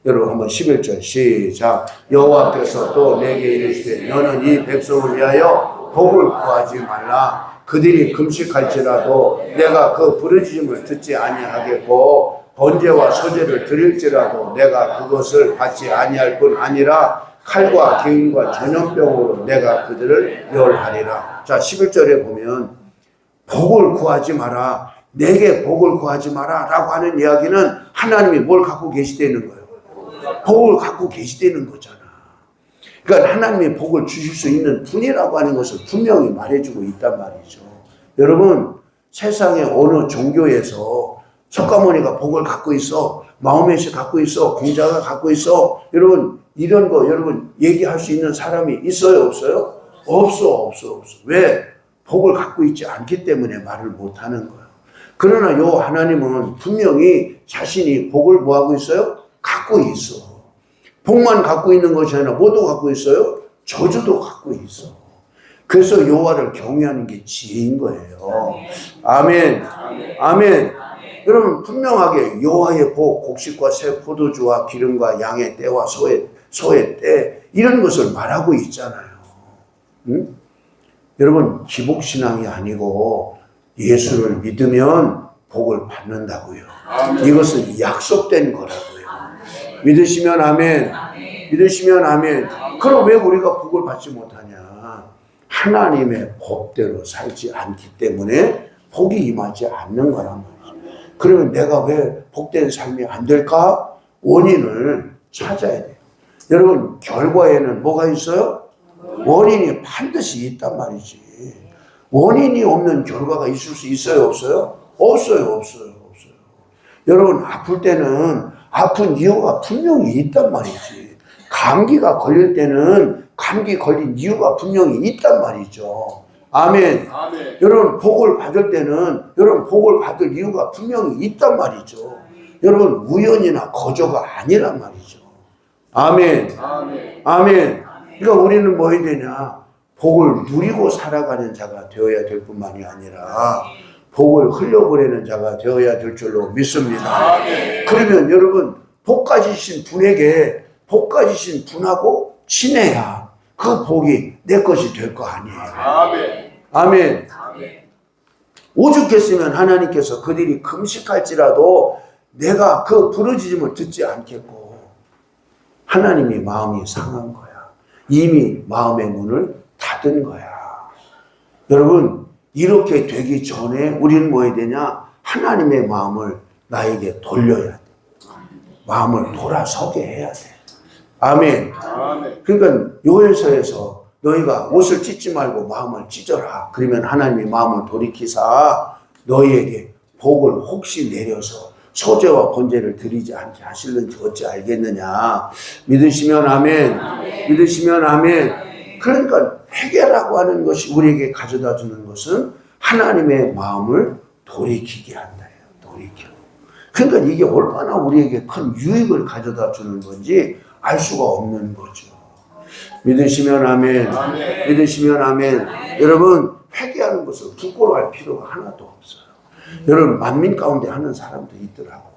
여러분 한번 11절 시작. 여호와께서 또 내게 이르시되 너는 이 백성을 위하여 복을 구하지 말라. 그들이 금식할지라도 내가 그 부르짖음을 듣지 아니하겠고 번제와 소제를 드릴지라도 내가 그것을 받지 아니할 뿐 아니라 칼과 기근과 전염병으로 내가 그들을 멸하리라. 자 11절에 보면 복을 구하지 마라. 내게 복을 구하지 마라 라고 하는 이야기는 하나님이 뭘 갖고 계시다는 거예요? 복을 갖고 계시다는 거잖아. 그러니까 하나님이 복을 주실 수 있는 분이라고 하는 것을 분명히 말해주고 있단 말이죠. 여러분, 세상의 어느 종교에서 석가모니가 복을 갖고 있어, 마호메시 갖고 있어, 공자가 갖고 있어, 여러분 이런 거 여러분 얘기할 수 있는 사람이 있어요, 없어요? 없어. 왜? 복을 갖고 있지 않기 때문에 말을 못하는 거예요. 그러나 요 하나님은 분명히 자신이 복을 뭐하고 있어요? 갖고 있어. 복만 갖고 있는 것이 아니라 뭐도 갖고 있어요? 저주도 갖고 있어. 그래서 여호와를 경외하는 게 지혜인 거예요. 아멘. 아멘. 여러분 분명하게 여호와의 복, 곡식과 새 포도주와 기름과 양의 때와 소의 때 이런 것을 말하고 있잖아요. 응? 여러분 기복신앙이 아니고 예수를 믿으면 복을 받는다고요. 이것은 약속된 거라고요. 믿으시면 아멘. 믿으시면 아멘. 그럼 왜 우리가 복을 받지 못하냐? 하나님의 법대로 살지 않기 때문에 복이 임하지 않는 거란 말이죠. 그러면 내가 왜 복된 삶이 안 될까? 원인을 찾아야 돼요. 여러분 결과에는 뭐가 있어요? 원인이 반드시 있단 말이지. 원인이 없는 결과가 있을 수 있어요, 없어요? 없어요. 여러분 아플 때는 아픈 이유가 분명히 있단 말이지. 감기가 걸릴 때는 감기 걸린 이유가 분명히 있단 말이죠. 아멘. 여러분 복을 받을 때는 여러분 복을 받을 이유가 분명히 있단 말이죠. 여러분 우연이나 거저가 아니란 말이죠. 아멘. 그러니까 우리는 뭐 해야 되냐? 복을 누리고 살아가는 자가 되어야 될 뿐만이 아니라 복을 흘려보내는 자가 되어야 될 줄로 믿습니다. 그러면 여러분 복 가지신 분에게 복 가지신 분하고 친해야 그 복이 내 것이 될 거 아니에요. 아멘. 오죽했으면 하나님께서 그들이 금식할지라도 내가 그 부르짖음을 듣지 않겠고, 하나님이 마음이 상한 거야. 이미 마음의 문을 닫은 거야. 여러분 이렇게 되기 전에 우리는 뭐 해야 되냐? 하나님의 마음을 나에게 돌려야 돼. 마음을 돌아서게 해야 돼. 아멘. 그러니까 요엘서에서 너희가 옷을 찢지 말고 마음을 찢어라. 그러면 하나님이 마음을 돌이키사 너희에게 복을 혹시 내려서 소재와 번제를 드리지 않게 하실는지 어찌 알겠느냐. 믿으시면 아멘. 믿으시면 아멘. 그러니까 회개라고 하는 것이 우리에게 가져다 주는 것은 하나님의 마음을 돌이키게 한다. 돌이켜. 그러니까 이게 얼마나 우리에게 큰 유익을 가져다 주는 건지 알 수가 없는 거죠. 믿으시면 아멘. 믿으시면 아멘. 여러분 회개하는 것을 부끄러워할 필요가 하나도 없어요. 여러분 만민 가운데 하는 사람도 있더라고.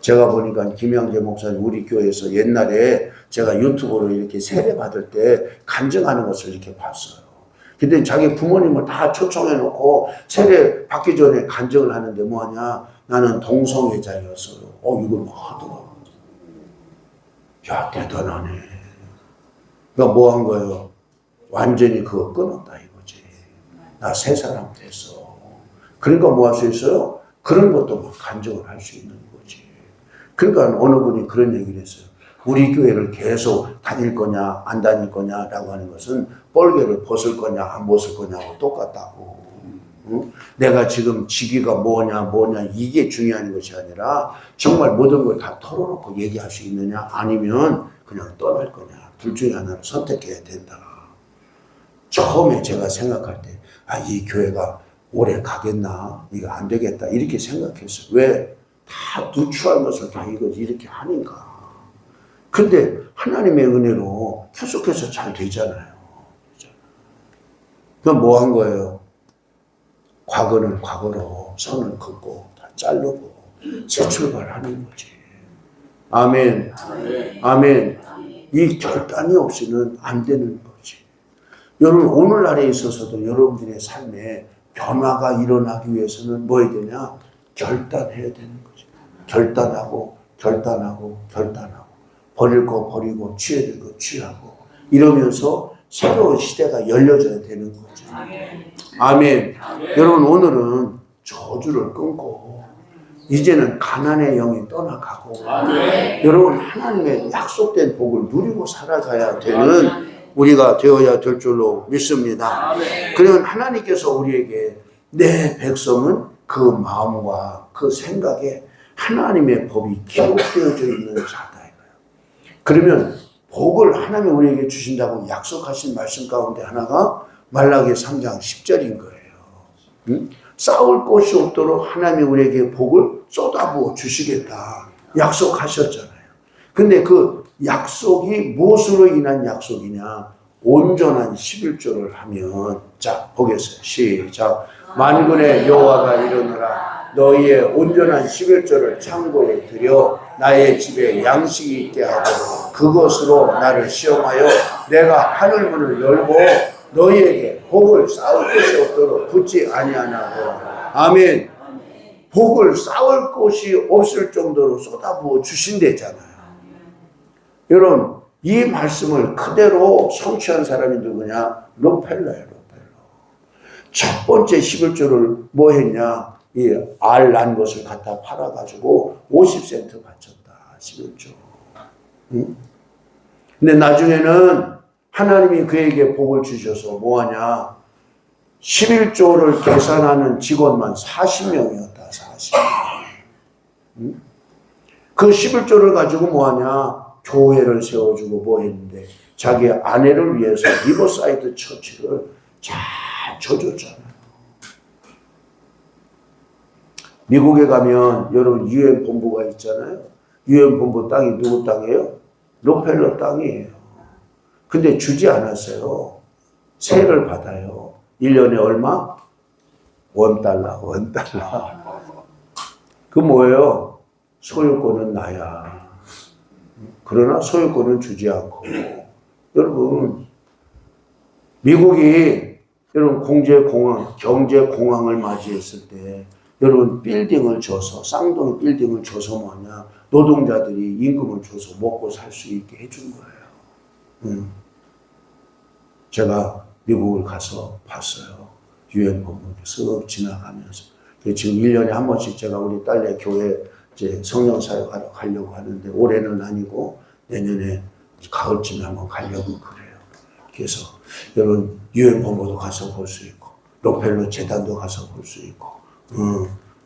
제가 보니까 김영재 목사님 우리 교회에서 옛날에 제가 유튜브로 이렇게 세례 받을 때 간증하는 것을 이렇게 봤어요. 근데 자기 부모님을 다 초청해 놓고 세례 받기 전에 간증을 하는데 뭐하냐? 나는 동성애자였어요. 이걸 막 하더라고. 야, 대단하네. 그러니까 뭐 한 거예요? 완전히 그거 끊었다 이거지. 나 새 사람 됐어. 그러니까 뭐 할 수 있어요? 그런 것도 막 간증을 할 수 있는 거지. 그러니까 어느 분이 그런 얘기를 했어요. 우리 교회를 계속 다닐 거냐 안 다닐 거냐라고 하는 것은 뻘개를 벗을 거냐 안 벗을 거냐하고 똑같다고. 응? 내가 지금 직위가 뭐냐 이게 중요한 것이 아니라 정말 모든 걸 다 털어놓고 얘기할 수 있느냐 아니면 그냥 떠날 거냐 둘 중에 하나를 선택해야 된다. 처음에 제가 생각할 때 이 교회가 오래 가겠나 이거 안 되겠다 이렇게 생각했어요. 왜? 다 누추한 것을 다 이거 이렇게 하니까. 근데 하나님의 은혜로 계속해서 잘 되잖아요. 그럼 뭐 한 거예요? 과거는 과거로 선을 긋고 다 자르고 새 출발하는 거지. 아멘. 아멘. 이 결단이 없이는 안 되는 거지. 여러분 오늘날에 있어서도 여러분들의 삶에 변화가 일어나기 위해서는 뭐 해야 되냐? 결단해야 되는 거지. 결단하고 버릴 거 버리고 취해야 될 거 취하고 이러면서 새로운 시대가 열려져야 되는 거죠. 아멘. 여러분 오늘은 저주를 끊고 이제는 가난의 영이 떠나가고 여러분 하나님의 약속된 복을 누리고 살아가야 되는 우리가 되어야 될 줄로 믿습니다. 그러면 하나님께서 우리에게 내 백성은 그 마음과 그 생각에 하나님의 법이 기록되어져 있는 자다 이거예요. 그러면 복을 하나님이 우리에게 주신다고 약속하신 말씀 가운데 하나가 말라기 3장 10절인 거예요. 응? 싸울 것이 없도록 하나님이 우리에게 복을 쏟아부어 주시겠다 약속하셨잖아요. 근데 그 약속이 무엇으로 인한 약속이냐? 온전한 11조를 하면, 자 보겠어요. 시작. 만군의 여호와가 이르노라 너희의 온전한 11조를 창고에 들여 나의 집에 양식이 있게 하고 그것으로 나를 시험하여 내가 하늘문을 열고 너희에게 복을 쌓을 것이 없도록 붙지 아니하나고. 아멘. 복을 쌓을 것이 없을 정도로 쏟아부어 주신대잖아요. 여러분 이 말씀을 그대로 성취한 사람이 누구냐? 록펠러예요. 록펠러. 첫 번째 11조를 뭐 했냐? 이 알 난 것을 갖다 팔아가지고 50센트 바쳤다. 11조. 응? 근데 나중에는 하나님이 그에게 복을 주셔서 뭐하냐? 11조를 계산하는 직원만 40명이었다. 40명. 응? 그 11조를 가지고 뭐하냐? 교회를 세워주고 뭐 했는데 자기 아내를 위해서 리버사이드 처치를 잘 쳐줬잖아요. 미국에 가면 여러분 유엔 본부가 있잖아요. 유엔 본부 땅이 누구 땅이에요? 록펠러 땅이에요. 근데 주지 않았어요. 세를 받아요. 1년에 얼마? $1. 그 뭐예요? 소유권은 나야. 그러나 소유권은 주지 않고. 여러분 미국이 여러분 경제공황을 맞이했을 때 여러분 빌딩을 줘서 쌍둥이 빌딩을 줘서 뭐냐? 노동자들이 임금을 줘서 먹고 살 수 있게 해준 거예요. 제가 미국을 가서 봤어요. 유엔 본부 쓱 지나가면서. 지금 1년에 한 번씩 제가 우리 딸네 교회 이제 성령 사역하러 가려고 하는데 올해는 아니고 내년에 가을쯤에 한번 가려고 그래요. 그래서 여러분 유엔 본부도 가서 볼 수 있고 록펠러 재단도 가서 볼 수 있고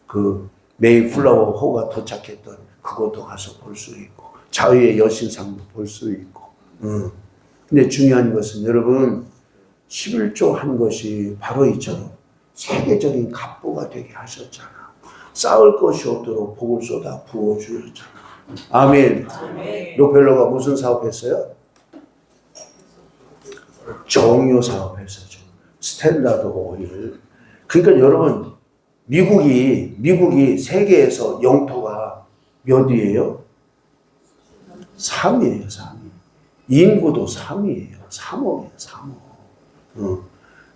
그 메이플라워 호가 도착했던 그것도 가서 볼 수 있고 자유의 여신상도 볼 수 있고 근데 중요한 것은 여러분 11조 한 것이 바로 이처럼 세계적인 갑부가 되게 하셨잖아. 쌓을 것이 없도록 복을 쏟아 부어주셨잖아. 아멘. 록펠러가 무슨 사업했어요? 정유 사업했어요. 스탠다드 오일. 그러니까 여러분 미국이 세계에서 영토가 몇 위예요? 3위예요. 3위. 인구도 3위예요. 3억이에요. 3억.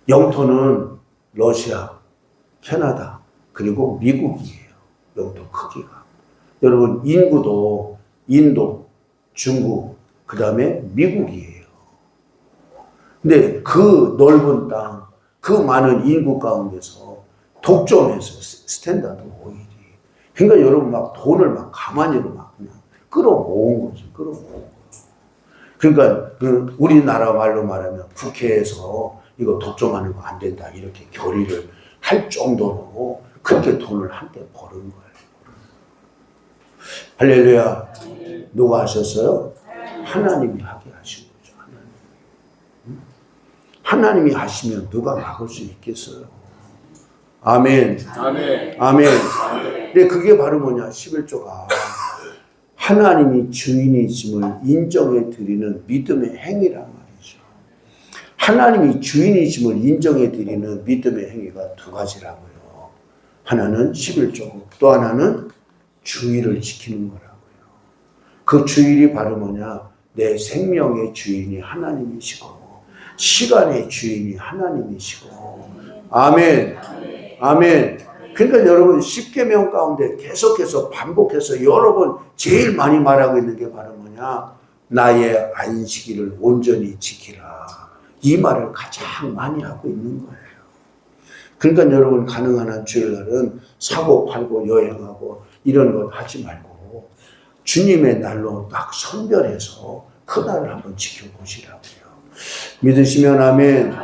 영토는 러시아, 캐나다 그리고 미국이에요. 영토 크기가. 여러분 인구도 인도, 중국, 그 다음에 미국이에요. 근데 그 넓은 땅, 그 많은 인구 가운데서 독점해서 스탠다드 오일이. 그러니까 여러분 막 돈을 막 가만히로 막 그냥 끌어모은 거지. 끌어모은 거. 그러니까 우리나라 말로 말하면 국회에서 이거 독점하는 거 안 된다 이렇게 결의를 할 정도로 그렇게 돈을 한때 버는 거예요. 할렐루야. 누가 하셨어요? 하나님이 하게 하신 거죠. 하나님이 하시면 누가 막을 수 있겠어요? 아멘. 아멘. 아멘. 근데 그게 바로 뭐냐? 11조가 하나님이 주인이심을 인정해 드리는 믿음의 행위란 말이죠. 하나님이 주인이심을 인정해 드리는 믿음의 행위가 두 가지라고요. 하나는 11조고 또 하나는 주의를 지키는 거라고요. 그 주일이 바로 뭐냐? 내 생명의 주인이 하나님이시고 시간의 주인이 하나님이시고. 아멘. 아멘. 그러니까 여러분 10계명 가운데 계속해서 반복해서 여러 번 제일 많이 말하고 있는 게 바로 뭐냐? 나의 안식일을 온전히 지키라. 이 말을 가장 많이 하고 있는 거예요. 그러니까 여러분 가능한 한 주일날은 사고 팔고 여행하고 이런 것 하지 말고 주님의 날로 딱 선별해서 그 날을 한번 지켜보시라고요. 믿으시면 아멘.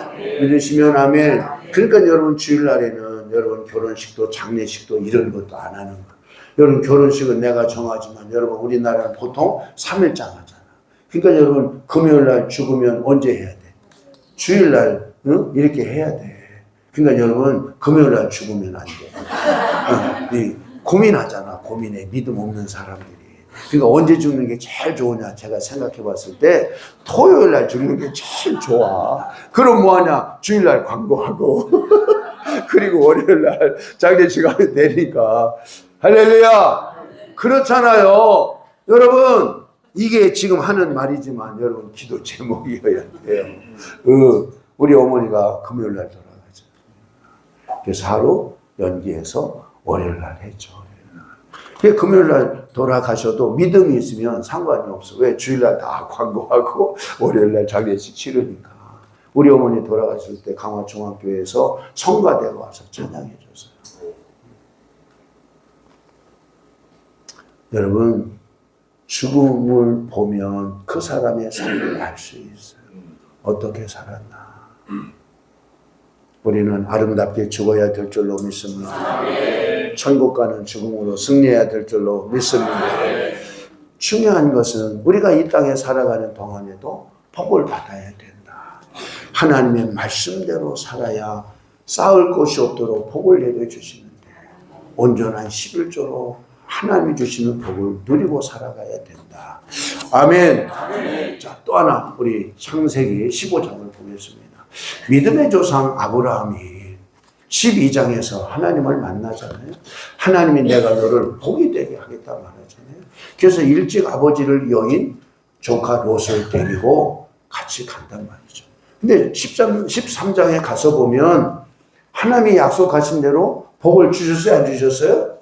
믿으시면 아멘. 그러니까 여러분 주일날에는 여러분 결혼식도 장례식도 이런 것도 안 하는 거예요. 여러분 결혼식은 내가 정하지만 여러분 우리나라는 보통 3일장 하잖아. 그러니까 여러분 금요일날 죽으면 언제 해야 돼? 주일날 이렇게 해야 돼. 그러니까 여러분 금요일날 죽으면 안 돼. 고민하잖아. 고민해. 믿음 없는 사람들이. 그러니까 언제 죽는 게 제일 좋으냐 제가 생각해 봤을 때 토요일날 죽는 게 제일 좋아. 그럼 뭐하냐? 주일날 광고하고 그리고 월요일날 장례식 하면 되니까. 할렐루야. 그렇잖아요. 여러분 이게 지금 하는 말이지만 여러분 기도 제목이어야 돼요. 우리 어머니가 금요일날 돌아가죠. 그래서 하루 연기해서 월요일날 했죠. 금요일날 돌아가셔도 믿음이 있으면 상관이 없어. 왜? 주일날 다 광고하고 월요일날 장례식 치르니까. 우리 어머니 돌아가실 때 강화중학교에서 성가대가 와서 찬양해 줬어요. 여러분 죽음을 보면 그 사람의 삶을 알 수 있어요. 어떻게 살았나. 우리는 아름답게 죽어야 될 줄로 믿습니다. 천국 가는 죽음으로 승리해야 될 줄로 믿습니다. 중요한 것은 우리가 이 땅에 살아가는 동안에도 복을 받아야 된다. 하나님의 말씀대로 살아야 쌓을 것이 없도록 복을 내려주시는데 온전한 11조로 하나님이 주시는 복을 누리고 살아가야 된다. 아멘. 자, 또 하나 우리 창세기 15장을 보겠습니다. 믿음의 조상 아브라함이 12장에서 하나님을 만나잖아요. 하나님이 내가 너를 복이 되게 하겠다 말하잖아요. 그래서 일찍 아버지를 여인 조카 롯을 데리고 같이 간단 말이죠. 근데 13장에 가서 보면 하나님이 약속하신 대로 복을 주셨어요? 안 주셨어요?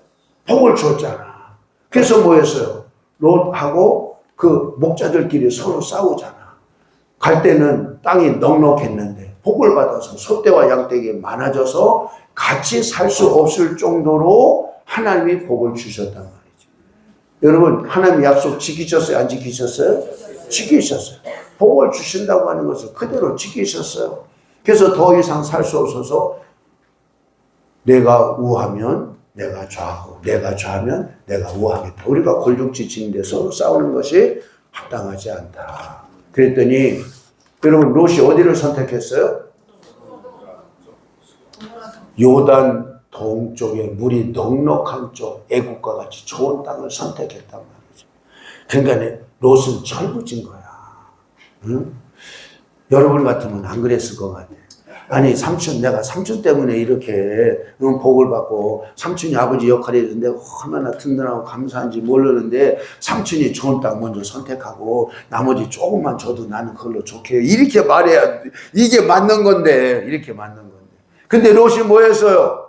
복을 줬잖아. 그래서 뭐 했어요? 롯하고 그 목자들끼리 서로 싸우잖아. 갈 때는 땅이 넉넉했는데 복을 받아서 소떼와 양떼가 많아져서 같이 살 수 없을 정도로 하나님이 복을 주셨단 말이죠. 여러분 하나님 약속 지키셨어요? 안 지키셨어요? 지키셨어요. 복을 주신다고 하는 것을 그대로 지키셨어요. 그래서 더 이상 살 수 없어서 내가 우하면 내가 좌하고 내가 좌하면 내가 우하겠다. 우리가 골육지치는데 서로 싸우는 것이 합당하지 않다. 그랬더니 여러분 롯이 어디를 선택했어요? 요단 동쪽에 물이 넉넉한 쪽 애국과 같이 좋은 땅을 선택했단 말이죠. 그러니까 롯은 철부진 거야. 응? 여러분 같으면 안 그랬을 것 같아. 아니 내가 삼촌 때문에 이렇게 복을 받고 삼촌이 아버지 역할을 했는데 얼마나 든든하고 감사한지 모르는데 삼촌이 좋은 땅 먼저 선택하고 나머지 조금만 줘도 나는 그걸로 좋게 해요. 이렇게 말해야 이게 맞는 건데 이렇게 맞는 건데. 근데 롯이 뭐 했어요?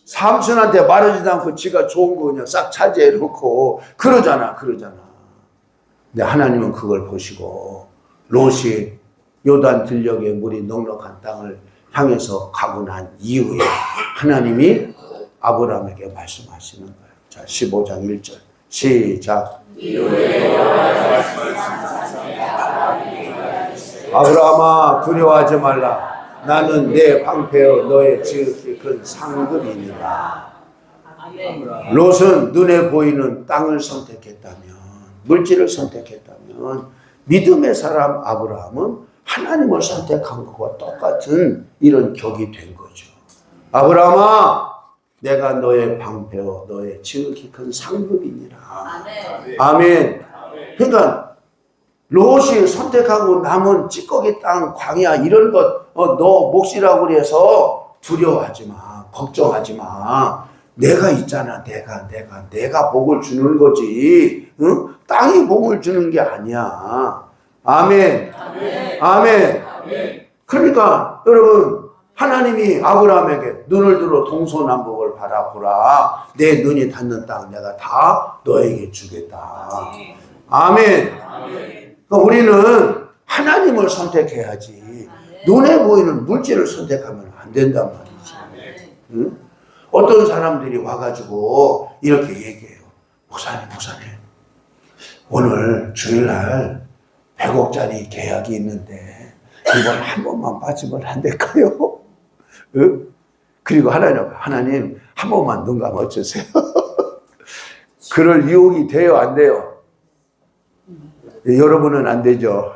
삼촌한테 말하지도 않고 지가 좋은 거 그냥 싹 차지해 놓고 그러잖아. 근데 하나님은 그걸 보시고 롯이 요단 들녘에 물이 넉넉한 땅을 향해서 가고 난 이후에 하나님이 아브라함에게 말씀하시는 거예요. 자, 15장 1절 시작. 아브라함아 두려워하지 말라. 나는 내 방패여 너의 지극히 큰 상급이니라. 롯은 눈에 보이는 땅을 선택했다면, 물질을 선택했다면 믿음의 사람 아브라함은 하나님을 선택한 것과 똑같은 이런 격이 된 거죠. 아브라함아 내가 너의 방패요 너의 지극히 큰 상급이니라. 아멘. 그러니까 롯이 선택하고 남은 찌꺼기 땅 광야 이런 것 너 몫이라고 그래서 두려워하지 마. 걱정하지 마. 내가 있잖아. 내가 복을 주는 거지. 응? 땅이 복을 주는 게 아니야. 아멘. 그러니까 여러분 하나님이 아브라함에게 눈을 들어 동서남북을 바라보라. 내 눈이 닿는 땅 내가 다 너에게 주겠다. 아멘. 그러니까 우리는 하나님을 선택해야지. 눈에 보이는 물질을 선택하면 안 된단 말이지. 응? 어떤 사람들이 와가지고 이렇게 얘기해요. 목사님 오늘 주일날 100억짜리 계약이 있는데 이번 한 번만 빠지면 안 될까요? 응? 그리고 하나님 한 번만 눈 감아 주세요. 그럴 유혹이 돼요, 안 돼요? 여러분은 안 되죠.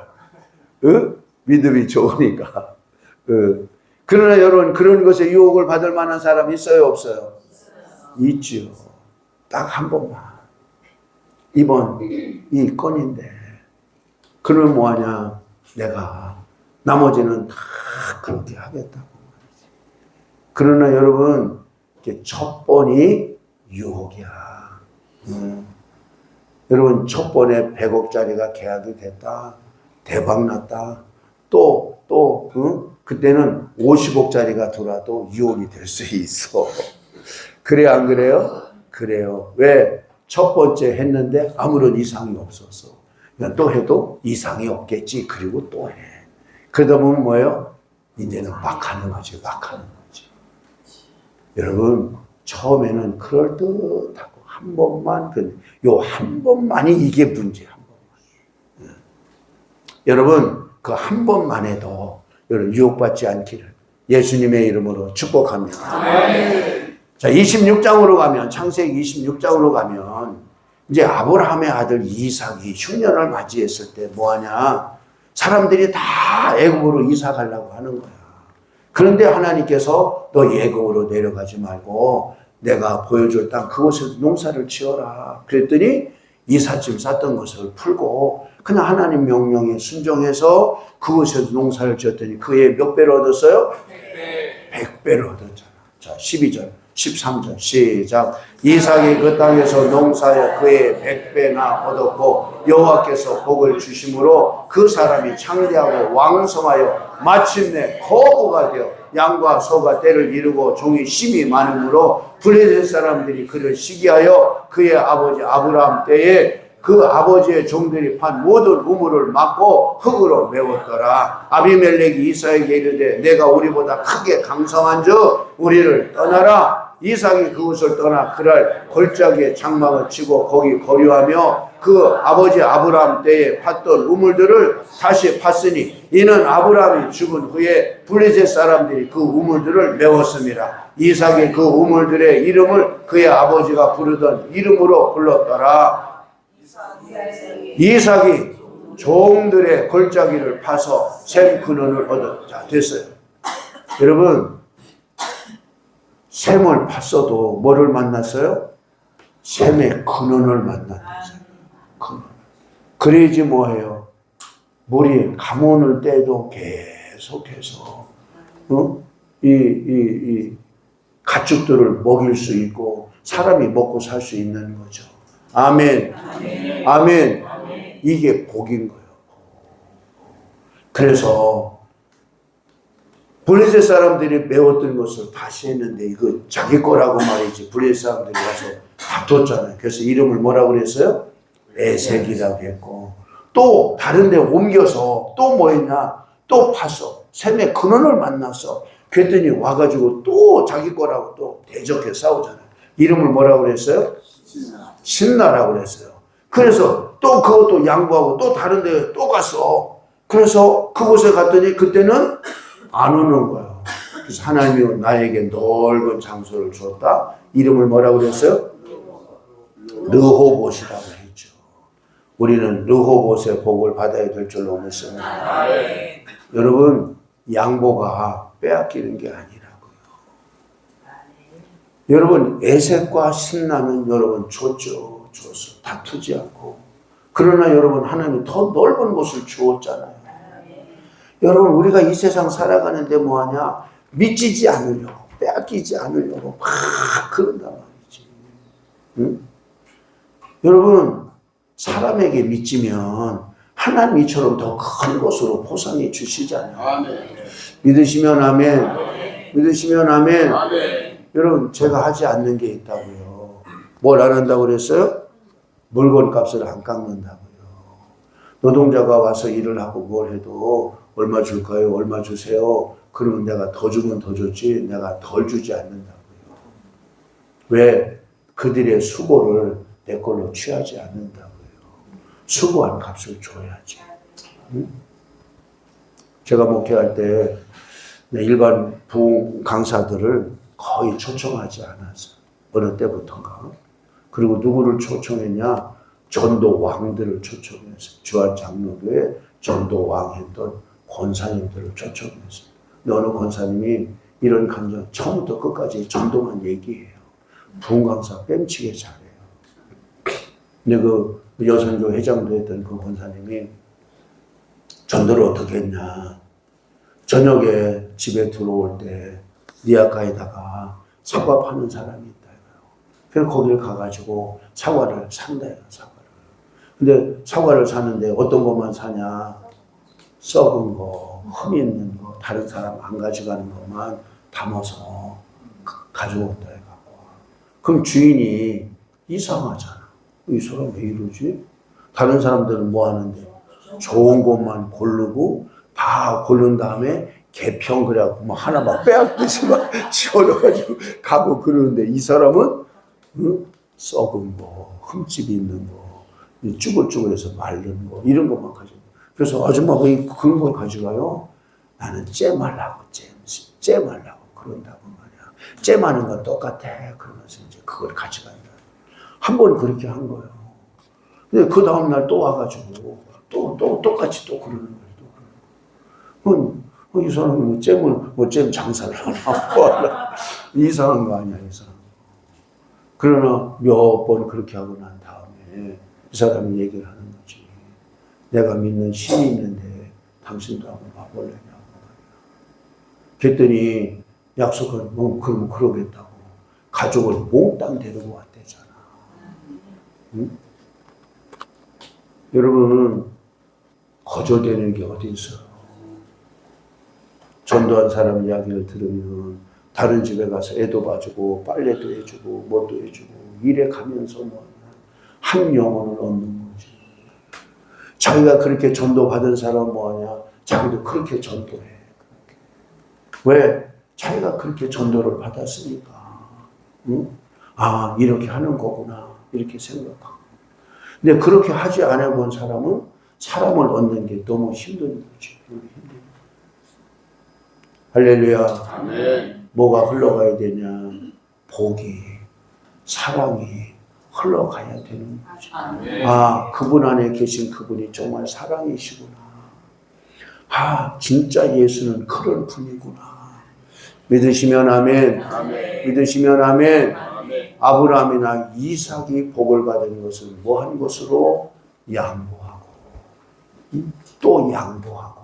응? 믿음이 좋으니까. 응. 그러나 여러분, 그런 것에 유혹을 받을 만한 사람 있어요, 없어요? 있죠. 딱 한 번만. 이번 이 건인데. 그러면 뭐하냐? 내가 나머지는 다 그렇게 하겠다고 말이지. 그러나 여러분, 첫 번이 유혹이야. 여러분, 첫 번에 100억짜리가 계약이 됐다. 대박 났다. 그때는 50억짜리가 돌아도 유혹이 될 수 있어. 그래요, 안 그래요? 그래요. 왜? 첫 번째 했는데 아무런 이상이 없었어. 그냥 또 해도 이상이 없겠지. 그리고 또 해. 그러다 보면 뭐예요? 이제는 막 하는 거지, 막 하는 거지. 여러분, 처음에는 그럴듯하고 한 번만, 요 한 번만이 이게 문제야, 한 번만. 여러분, 그 한 번만 해도 여러분 유혹받지 않기를 예수님의 이름으로 축복합니다. 자, 26장으로 가면, 창세기 26장으로 가면, 이제 아브라함의 아들 이삭이 흉년을 맞이했을 때 뭐하냐? 사람들이 다 애굽으로 이사 가려고 하는 거야. 그런데 하나님께서 너 애굽으로 내려가지 말고 내가 보여줄 땅 그곳에서 농사를 지어라. 그랬더니 이삿짐 쌌던 것을 풀고 그냥 하나님 명령에 순종해서 그곳에서 농사를 지었더니 그에 몇 배를 얻었어요? 100배를 얻었잖아. 자, 12절. 13절 시작. 이삭이 그 땅에서 농사하여 그의 100배나 얻었고 여호와께서 복을 주심으로 그 사람이 창대하고 왕성하여 마침내 거부가 되어 양과 소가 때를 이루고 종이 심이 많으므로 블레셋 사람들이 그를 시기하여 그의 아버지 아브라함 때에 그 아버지의 종들이 판 모든 우물을 막고 흙으로 메웠더라. 아비멜렉이 이삭에게 이르되 내가 우리보다 크게 강성한 즉 우리를 떠나라. 이삭이 그곳을 떠나 그날 골짜기에 장막을 치고 거기 거류하며 그 아버지 아브라함 때에 팠던 우물들을 다시 팠으니 이는 아브라함이 죽은 후에 블레셋 사람들이 그 우물들을 메웠습니다. 이삭이 그 우물들의 이름을 그의 아버지가 부르던 이름으로 불렀더라. 이삭이 종들의 골짜기를 파서 샘 근원을 얻었다. 됐어요. 여러분, 샘을 팠어도 뭐를 만났어요? 샘의 근원을 만났어요. 그래야지 뭐해요? 물이 가뭄을 때도 계속해서 이 가축들을 먹일 수 있고 사람이 먹고 살 수 있는 거죠. 아멘. 아멘. 아멘. 이게 복인 거예요. 그래서 블레셋 사람들이 메웠던 것을 다시 했는데 이거 자기 거라고 말이지. 블레셋 사람들이 가서 다 뒀잖아요. 그래서 이름을 뭐라고 그랬어요? 에색이라고 했고 또 다른 데 옮겨서 또 뭐 했냐? 또 팠어. 샘의 근원을 만났어. 그랬더니 와가지고 또 자기 거라고 또 대적해 싸우잖아요. 이름을 뭐라고 그랬어요? 신나라고 그랬어요. 그래서 또 그것도 양보하고 또 다른 데 또 갔어. 그래서 그곳에 갔더니 그때는 안 오는 거예요. 그래서 하나님이 나에게 넓은 장소를 주었다. 이름을 뭐라고 그랬어요? 르호봇이라고 했죠. 우리는 르호봇의 복을 받아야 될 줄로 믿습니다. 여러분, 양보가 빼앗기는 게 아니라고요. 여러분, 에색과 신나는 여러분 줬죠. 줬어. 다투지 않고. 그러나 여러분, 하나님이 더 넓은 곳을 주었잖아요. 여러분, 우리가 이 세상 살아가는데 뭐하냐? 미치지 않으려고, 빼앗기지 않으려고 막 그런단 말이지. 응? 여러분, 사람에게 믿지면 하나님 이처럼 더 큰 것으로 보상해 주시잖아요. 아멘. 믿으시면 아멘. 아멘. 믿으시면 아멘. 아멘. 여러분, 제가 하지 않는 게 있다고요. 뭘 안 한다고 그랬어요? 물건 값을 안 깎는다고요. 노동자가 와서 일을 하고 뭘 해도 얼마 줄까요? 얼마 주세요. 그러면 내가 더 주면 더 줬지 내가 덜 주지 않는다고요. 왜? 그들의 수고를 내 걸로 취하지 않는다고요. 수고한 값을 줘야지. 응? 제가 목회할 때 일반 부흥 강사들을 거의 초청하지 않았어요. 어느 때부터인가. 그리고 누구를 초청했냐? 전도 왕들을 초청했어요. 주한 장로교회 전도 왕 했던 권사님들을 초청했어요. 근데 어느 권사님이 이런 감정 처음부터 끝까지 전도만 얘기해요. 부흥 강사 뺨치게 잘해요. 근데 그 여선교 회장도 했던 그 권사님이 전도를 어떻게 했냐. 저녁에 집에 들어올 때 니아가에다가 사과 파는 사람이 있다. 그래서 거기를 가가지고 사과를 산다. 사과를. 근데 사과를 사는데 어떤 것만 사냐. 썩은 거, 흠 있는 거, 다른 사람 안 가져가는 것만 담아서 가져온다 해갖고. 그럼 주인이 이상하잖아. 이 사람 왜 이러지? 다른 사람들은 뭐 하는데? 좋은 것만 고르고 다 고른 다음에 개평 그래갖고 막 하나 막 빼앗듯이 막 집어넣어가지고 가고 그러는데 이 사람은 썩은 거, 흠집 있는 거, 쭈글쭈글해서 마른 거 이런 것만 가지고. 그래서 아줌마 왜 그런 걸 가져가요? 나는 잼하려고 잼하려고 그런다고 말이야. 잼하는 건 똑같아. 그러면서 이제 그걸 가져간다. 한 번 그렇게 한 거예요. 근데 그 다음날 또 와가지고 또 똑같이 또 그러는 거예요. 이 사람은 잼 장사를 하나 뭐 하나. 이상한 거 아니야, 이상한 거. 그러나 몇 번 그렇게 하고 난 다음에 이 사람이 얘기를 하는 거지. 내가 믿는 신이 있는데 당신도 한번 와볼래냐고. 그랬더니 약속은 그럼 그러겠다고. 가족을 몽땅 데리고 왔대잖아. 응? 여러분은 거절되는 게 어디 있어요? 전도한 사람 이야기를 들으면 다른 집에 가서 애도 봐주고 빨래도 해주고 뭐도 해주고 일해 가면서 한 영혼을 얻는 거지. 자기가 그렇게 전도받은 사람 뭐하냐? 자기도 그렇게 전도해. 왜? 자기가 그렇게 전도를 받았으니까. 응? 아, 이렇게 하는 거구나. 이렇게 생각하고. 근데 그렇게 하지 않아 본 사람은 사람을 얻는 게 너무 힘든 거지. 할렐루야. 아멘. 뭐가 흘러가야 되냐? 복이, 사랑이 흘러가야 되는 거지. 아, 그분 안에 계신 그분이 정말 사랑이시구나. 아, 진짜 예수는 그런 분이구나. 믿으시면 아멘. 아멘. 믿으시면 아멘. 아멘. 아브라함이나 이삭이 복을 받은 것은 뭐 한 것으로? 양보하고 또 양보하고.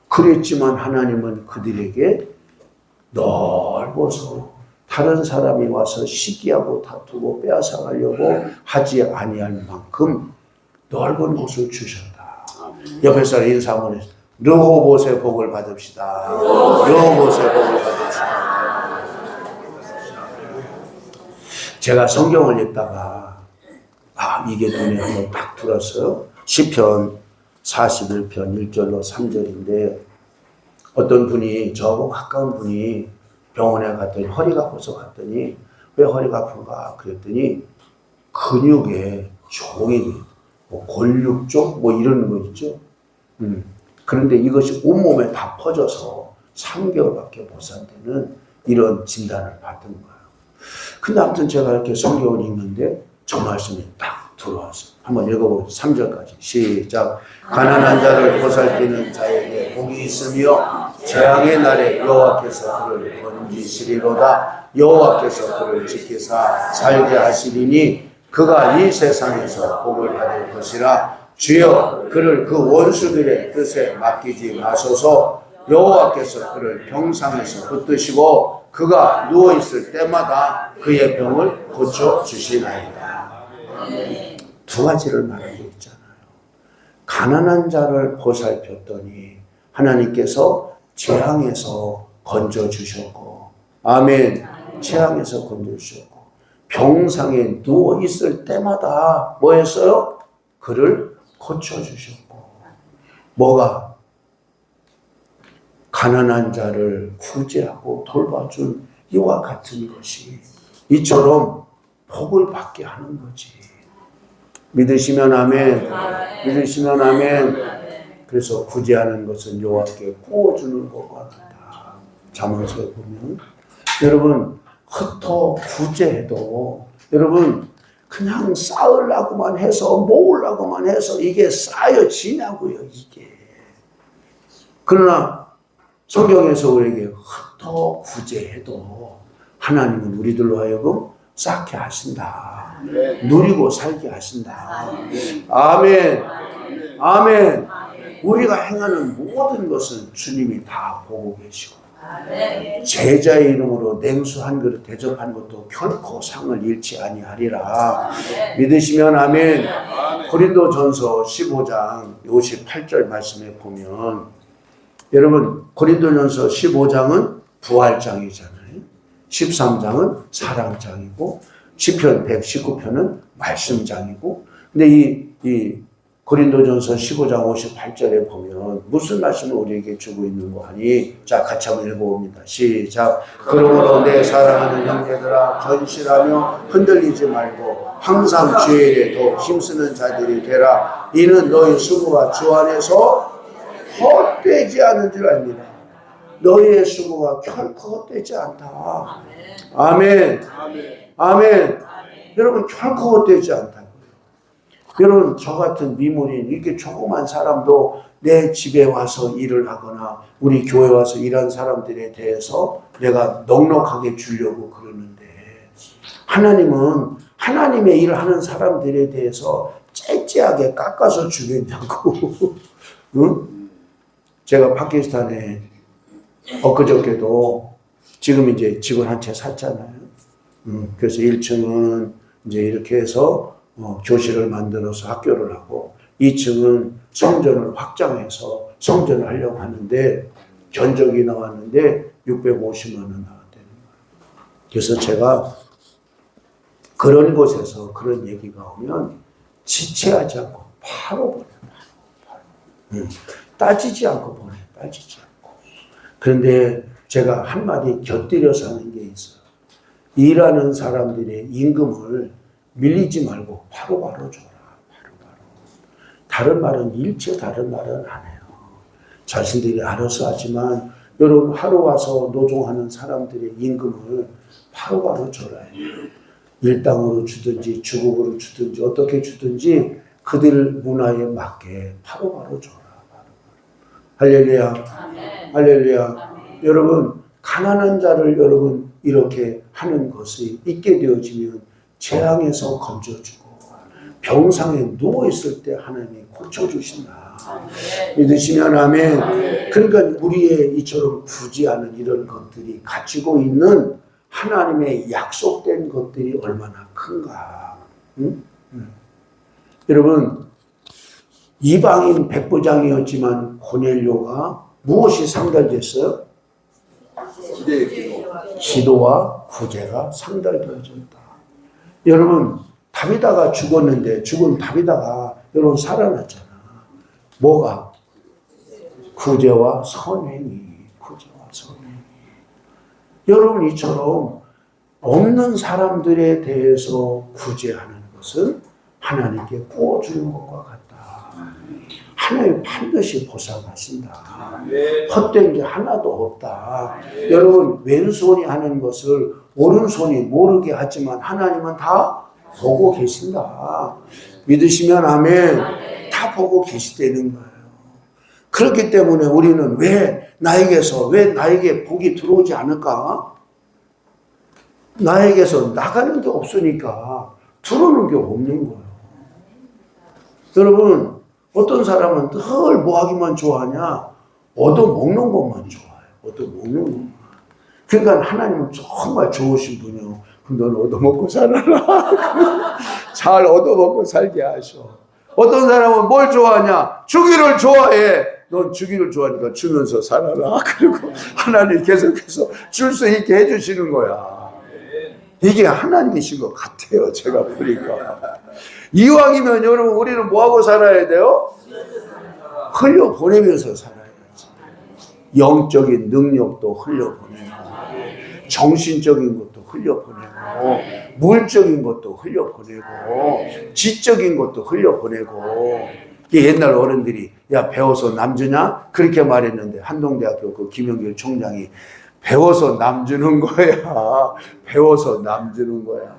그랬지만 하나님은 그들에게 넓어서 다른 사람이 와서 시기하고 다투고 빼앗아가려고 하지 아니할 만큼 넓은 곳을 주셨다. 옆에 사람 인사 한번 해서 르호봇의 복을 받읍시다. 르호봇의 복을 받읍시다. 제가 성경을 읽다가 이게 눈에 한번 딱 들었어요. 시편 41편 1절로 3절인데 어떤 분이 저하고 가까운 분이 병원에 갔더니 허리가 아파서 갔더니 왜 허리가 아픈가 그랬더니 근육에 종이 골육 쪽 이런 거 있죠. 그런데 이것이 온몸에 다 퍼져서 3개월밖에 못 산다는 이런 진단을 받은 거예요. 근데 아무튼 제가 이렇게 성경을 읽는데 저 말씀이 딱 들어왔어요. 한번 읽어보세요. 3절까지 시작. 가난한 자를 보살피는 자에게 복이 있으며 재앙의 날에 여호와께서 그를 건지시리로다. 여호와께서 그를 지키사 살게 하시리니 그가 이 세상에서 복을 받을 것이라. 주여 그를 그 원수들의 뜻에 맡기지 마소서. 여호와께서 그를 병상에서 붙드시고 그가 누워있을 때마다 그의 병을 고쳐주시나이다. 두 가지를 말하고 있잖아요. 가난한 자를 보살폈더니 하나님께서 재앙에서 건져주셨고, 아멘. 재앙에서 건져주셨고, 병상에 누워있을 때마다 뭐 했어요? 그를 고쳐주셨고. 뭐가? 가난한 자를 구제하고 돌봐준 이와 같은 것이 이처럼 복을 받게 하는 거지. 믿으시면 아멘. 믿으시면 아멘. 그래서 구제하는 것은 여호와께 구워주는 것과 같다. 잠언서에 보면 여러분 흩어 구제해도 여러분 그냥 쌓으려고만 해서 모으려고만 해서 이게 쌓여지냐고요 이게. 그러나 성경에서 우리에게 흩어 구제해도 하나님은 우리들로 하여금 쌓게 하신다. 누리고 살게 하신다. 아멘. 아멘. 우리가 행하는 모든 것은 주님이 다 보고 계시고 제자의 이름으로 냉수 한 그릇 대접한 것도 결코 상을 잃지 아니하리라. 믿으시면 아멘. 고린도전서 15장 58절 말씀에 보면 여러분 고린도전서 15장은 부활장이잖아요. 13장은 사랑장이고 시편 119편은 말씀장이고 근데 이 고린도전서 15장 58절에 보면 무슨 말씀을 우리에게 주고 있는 거 아니? 자 같이 한번 읽어봅니다. 시작. 그러므로 내 사랑하는 형제들아 견실하며 흔들리지 말고 항상 주의 일에 더 힘쓰는 자들이 되라. 이는 너희 수고가 주 안에서 헛되지 않은 줄 압니다. 너희의 수고가 결코 헛되지 않다. 아멘. 아멘. 여러분 결코 헛되지 않다. 여러분 저 같은 미물인 이렇게 조그만 사람도 내 집에 와서 일을 하거나 우리 교회 와서 일한 사람들에 대해서 내가 넉넉하게 주려고 그러는데 하나님은 하나님의 일을 하는 사람들에 대해서 째째하게 깎아서 주겠냐고. 응? 제가 파키스탄에 엊그저께도 지금 이제 집을 한 채 샀잖아요. 그래서 1층은 이제 이렇게 해서 교실을 만들어서 학교를 하고 2층은 성전을 확장해서 성전을 하려고 하는데 견적이 나왔는데 650만 원 나왔다는 거예요. 그래서 제가 그런 곳에서 그런 얘기가 오면 지체하지 않고 바로 보내. 바로. 따지지 않고 보내. 따지지 않고. 그런데 제가 한마디 곁들여서 하는 게 있어요. 일하는 사람들의 임금을 밀리지 말고 바로바로 줘라. 바로바로. 다른 말은 일체 다른 말은 안 해요. 자신들이 알아서 하지만 여러분 하루 와서 노동하는 사람들의 임금을 바로바로 줘라. 일당으로 주든지 주국으로 주든지 어떻게 주든지 그들 문화에 맞게 바로바로 줘라. 할렐루야. 아멘. 할렐루야. 아멘. 여러분 가난한 자를 여러분 이렇게 하는 것이 있게 되어지면 재앙에서 건져주고 병상에 누워있을 때 하나님이 고쳐주신다. 믿으시면 아멘. 그러니까 우리의 이처럼 부지하는 이런 것들이 가지고 있는 하나님의 약속된 것들이 얼마나 큰가. 응? 여러분 이방인 백부장이었지만 고넬료가 무엇이 상달됐어요? 기도와 구제가 상달되어졌다. 여러분 다비다가 죽었는데 죽은 다비다가 여러분 살아났잖아. 뭐가? 구제와 선행이. 구제와 선행이. 여러분 이처럼 없는 사람들에 대해서 구제하는 것은 하나님께 구워주는 것과 같다. 하나님 반드시 보상하신다. 헛된 게 하나도 없다. 여러분 왼손이 하는 것을 오른손이 모르게 하지만 하나님은 다 보고 계신다. 믿으시면 아멘. 다 보고 계시다는 거예요. 그렇기 때문에 우리는 왜 나에게 복이 들어오지 않을까? 나에게서 나가는 게 없으니까 들어오는 게 없는 거예요. 여러분 어떤 사람은 늘 뭐 하기만 좋아하냐? 얻어먹는 것만 좋아해요. 얻어먹는 것만. 그러니까 하나님은 정말 좋으신 분이요. 그럼 넌 얻어먹고 살아라. 잘 얻어먹고 살게 하셔. 어떤 사람은 뭘 좋아하냐? 주기를 좋아해. 넌 주기를 좋아하니까 주면서 살아라. 그리고 하나님이 계속해서 줄 수 있게 해주시는 거야. 이게 하나님이신 것 같아요. 제가 보니까. 이왕이면 여러분 우리는 뭐하고 살아야 돼요? 흘려보내면서 살아야지. 영적인 능력도 흘려보내고 정신적인 것도 흘려보내고 물적인 것도 흘려보내고 지적인 것도 흘려보내고. 옛날 어른들이 야, 배워서 남주냐? 그렇게 말했는데 한동대학교 그 김영길 총장이 배워서 남주는 거야. 배워서 남주는 거야.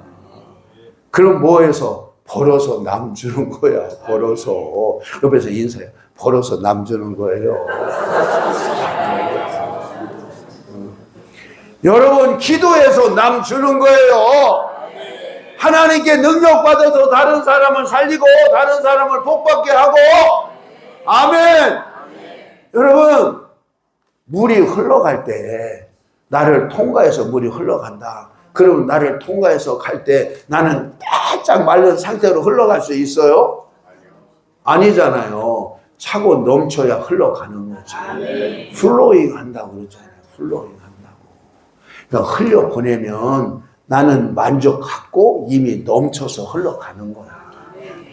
그럼 뭐해서? 벌어서 남주는 거야. 벌어서. 옆에서 인사해. 벌어서 남주는 거예요. 여러분, 기도해서 남주는 거예요. 하나님께 능력받아서 다른 사람을 살리고 다른 사람을 복받게 하고. 아멘. 여러분, 물이 흘러갈 때 나를 통과해서 물이 흘러간다. 그러면 나를 통과해서 갈 때 나는 바짝 마른 상태로 흘러갈 수 있어요? 아니잖아요. 차고 넘쳐야 흘러가는 거지. 플로잉 한다고 그러잖아요. 플로잉 한다고. 그러니까 흘려보내면 나는 만족하고 이미 넘쳐서 흘러가는 거야.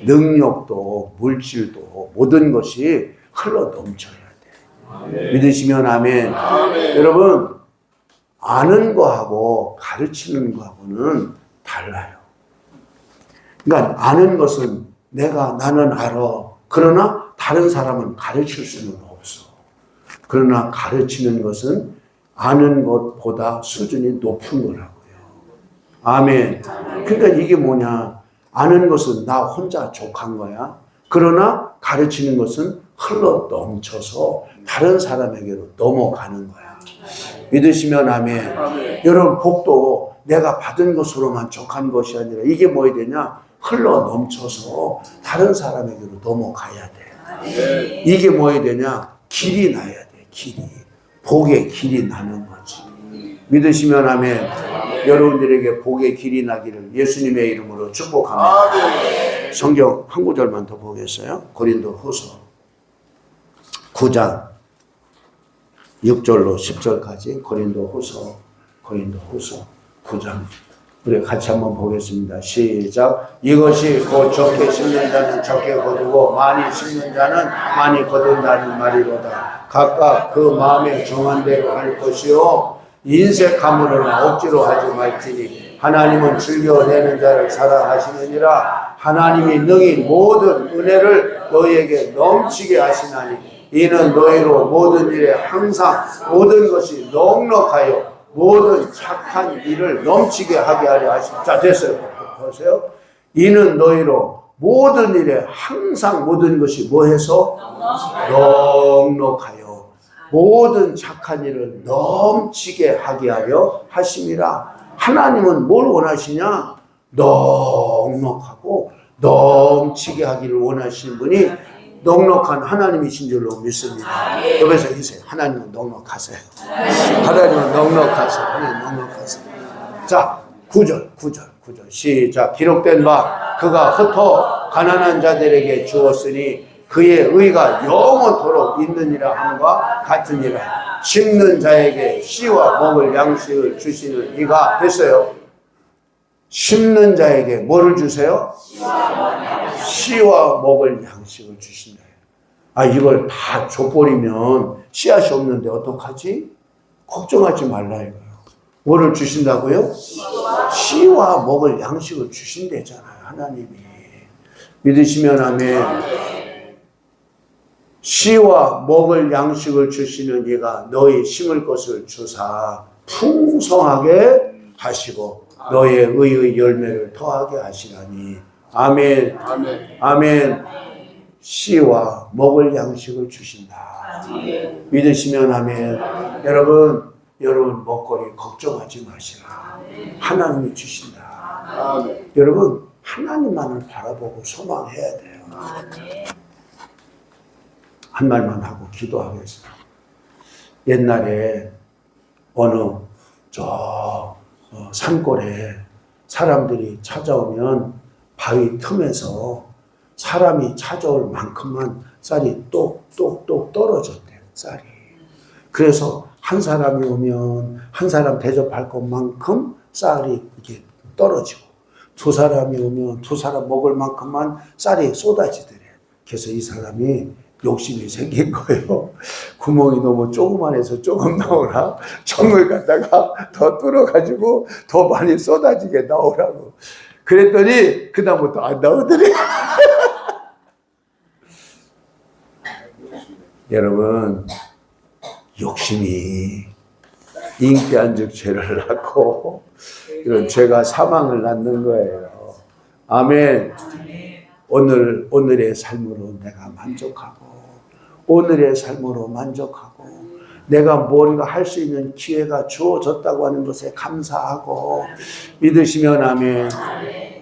능력도 물질도 모든 것이 흘러 넘쳐야 돼. 믿으시면 아멘. 여러분, 아는 거하고 가르치는 거하고는 달라요. 그러니까 아는 것은 나는 알아. 그러나 다른 사람은 가르칠 수는 없어. 그러나 가르치는 것은 아는 것보다 수준이 높은 거라고요. 아멘. 그러니까 이게 뭐냐? 아는 것은 나 혼자 족한 거야. 그러나 가르치는 것은 흘러 넘쳐서 다른 사람에게로 넘어가는 거야. 믿으시면 아멘. 아멘. 여러분, 복도 내가 받은 것으로만 족한 것이 아니라 이게 뭐야 되냐? 흘러 넘쳐서 다른 사람에게로 넘어가야 돼. 이게 뭐야 되냐? 길이 나야 돼. 길이. 복의 길이 나는 거지. 믿으시면 아멘. 여러분들에게 복의 길이 나기를 예수님의 이름으로 축복합니다. 성경 한 구절만 더 보겠어요. 고린도후서 9장 6절로 10절까지 고린도후서 9장 우리 같이 한번 보겠습니다. 시작. 이것이 곧 적게 심는 자는 적게 거두고 많이 심는 자는 많이 거둔다는 말이로다. 각각 그 마음에 정한 대로 할 것이요 인색함으로나 억지로 하지 말지니 하나님은 즐겨내는 자를 사랑하시느니라. 하나님이 능히 모든 은혜를 너희에게 넘치게 하시나니 이는 너희로 모든 일에 항상 모든 것이 넉넉하여 모든 착한 일을 넘치게 하게 하려 하십니다. 자, 됐어요. 보세요. 이는 너희로 모든 일에 항상 모든 것이 뭐해서? 넉넉하여 모든 착한 일을 넘치게 하게 하려 하심이라. 하나님은 뭘 원하시냐? 넉넉하고 넘치게 하기를 원하시는 분이 넉넉한 하나님이신 줄로 믿습니다. 옆에서 인사해. 하나님은 넉넉하세요. 하나님은 넉넉하세요. 하나님 넉넉하세요. 자, 9절 시작. 기록된 바 그가 흩어 가난한 자들에게 주었으니 그의 의가 영원토록 있느니라 함과 같으니라. 심는 자에게 씨와 먹을 양식을 주시는 이가 됐어요. 심는 자에게 뭐를 주세요? 씨와 먹을 양식을 주신다. 아, 이걸 다 줘버리면 씨앗이 없는데 어떡하지? 걱정하지 말라 이거예요. 뭐를 주신다고요? 씨와 먹을 양식을 주신대잖아요, 하나님이. 믿으시면 아멘. 씨와 먹을 양식을 주시는 이가 너희 심을 것을 주사 풍성하게 하시고 너의 의의 열매를 더하게 하시라니. 아멘. 아멘. 아멘. 씨와 먹을 양식을 주신다. 아멘. 믿으시면 아멘. 여러분 먹거리 걱정하지 마시라. 아멘. 하나님이 주신다. 아멘. 여러분 하나님만을 바라보고 소망해야 돼요. 아멘. 한 말만 하고 기도하겠습니다. 옛날에 어느 산골에 사람들이 찾아오면 바위 틈에서 사람이 찾아올 만큼만 쌀이 똑똑똑 떨어졌대요. 쌀이. 그래서 한 사람이 오면 한 사람 대접할 것만큼 쌀이 이렇게 떨어지고 두 사람이 오면 두 사람 먹을 만큼만 쌀이 쏟아지더래요. 그래서 이 사람이 욕심이 생긴 거예요. 구멍이 너무 조그만해서 조금 나오라. 정을 갖다가 더 뚫어가지고 더 많이 쏟아지게 나오라고. 그랬더니 그다음부터 안 나오더래. 여러분, 욕심이 인기한 즉 죄를 낳고 이런 죄가 사망을 낳는 거예요. 아멘. 오늘의 삶으로 내가 만족하고, 오늘의 삶으로 만족하고, 내가 뭔가 할 수 있는 기회가 주어졌다고 하는 것에 감사하고, 믿으시면 아멘.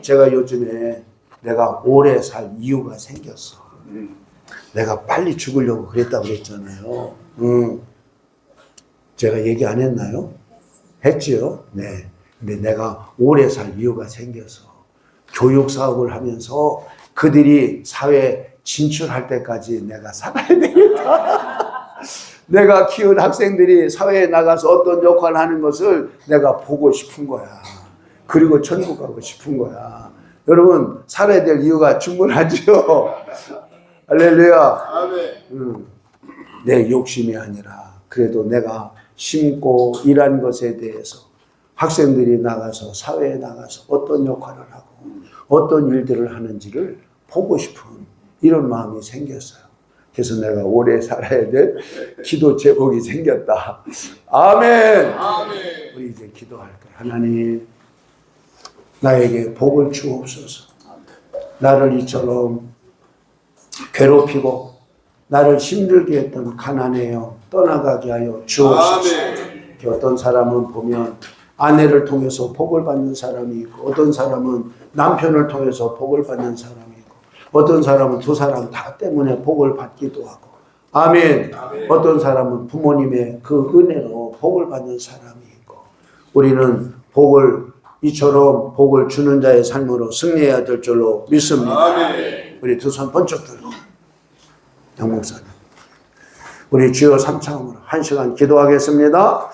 제가 요즘에 내가 오래 살 이유가 생겼어. 내가 빨리 죽으려고 그랬다고 그랬잖아요. 제가 얘기 안 했나요? 했지요? 네. 근데 내가 오래 살 이유가 생겨서 교육 사업을 하면서 그들이 사회에 진출할 때까지 내가 살아야 되겠다. 내가 키운 학생들이 사회에 나가서 어떤 역할을 하는 것을 내가 보고 싶은 거야. 그리고 천국 가고 싶은 거야. 여러분, 살아야 될 이유가 충분하죠? 할렐루야. 내 욕심이 아니라 그래도 내가 심고 일한 것에 대해서 학생들이 나가서 사회에 나가서 어떤 역할을 하고 어떤 일들을 하는지를 보고 싶은 이런 마음이 생겼어요. 그래서 내가 오래 살아야 될 기도 제목이 생겼다. 아멘. 우리 이제 기도할 거예요. 하나님, 나에게 복을 주옵소서. 나를 이처럼 괴롭히고 나를 힘들게 했던 가난의 영 떠나가게 하여 주옵소서. 어떤 사람은 보면 아내를 통해서 복을 받는 사람이 있고, 어떤 사람은 남편을 통해서 복을 받는 사람이 있고, 어떤 사람은 두 사람 다 때문에 복을 받기도 하고, 아멘. 어떤 사람은 부모님의 그 은혜로 복을 받는 사람이 있고, 우리는 이처럼 복을 주는 자의 삶으로 승리해야 될 줄로 믿습니다. 우리 두 손 번쩍 들고 양 목사님, 우리 주여 삼창으로 한 시간 기도하겠습니다.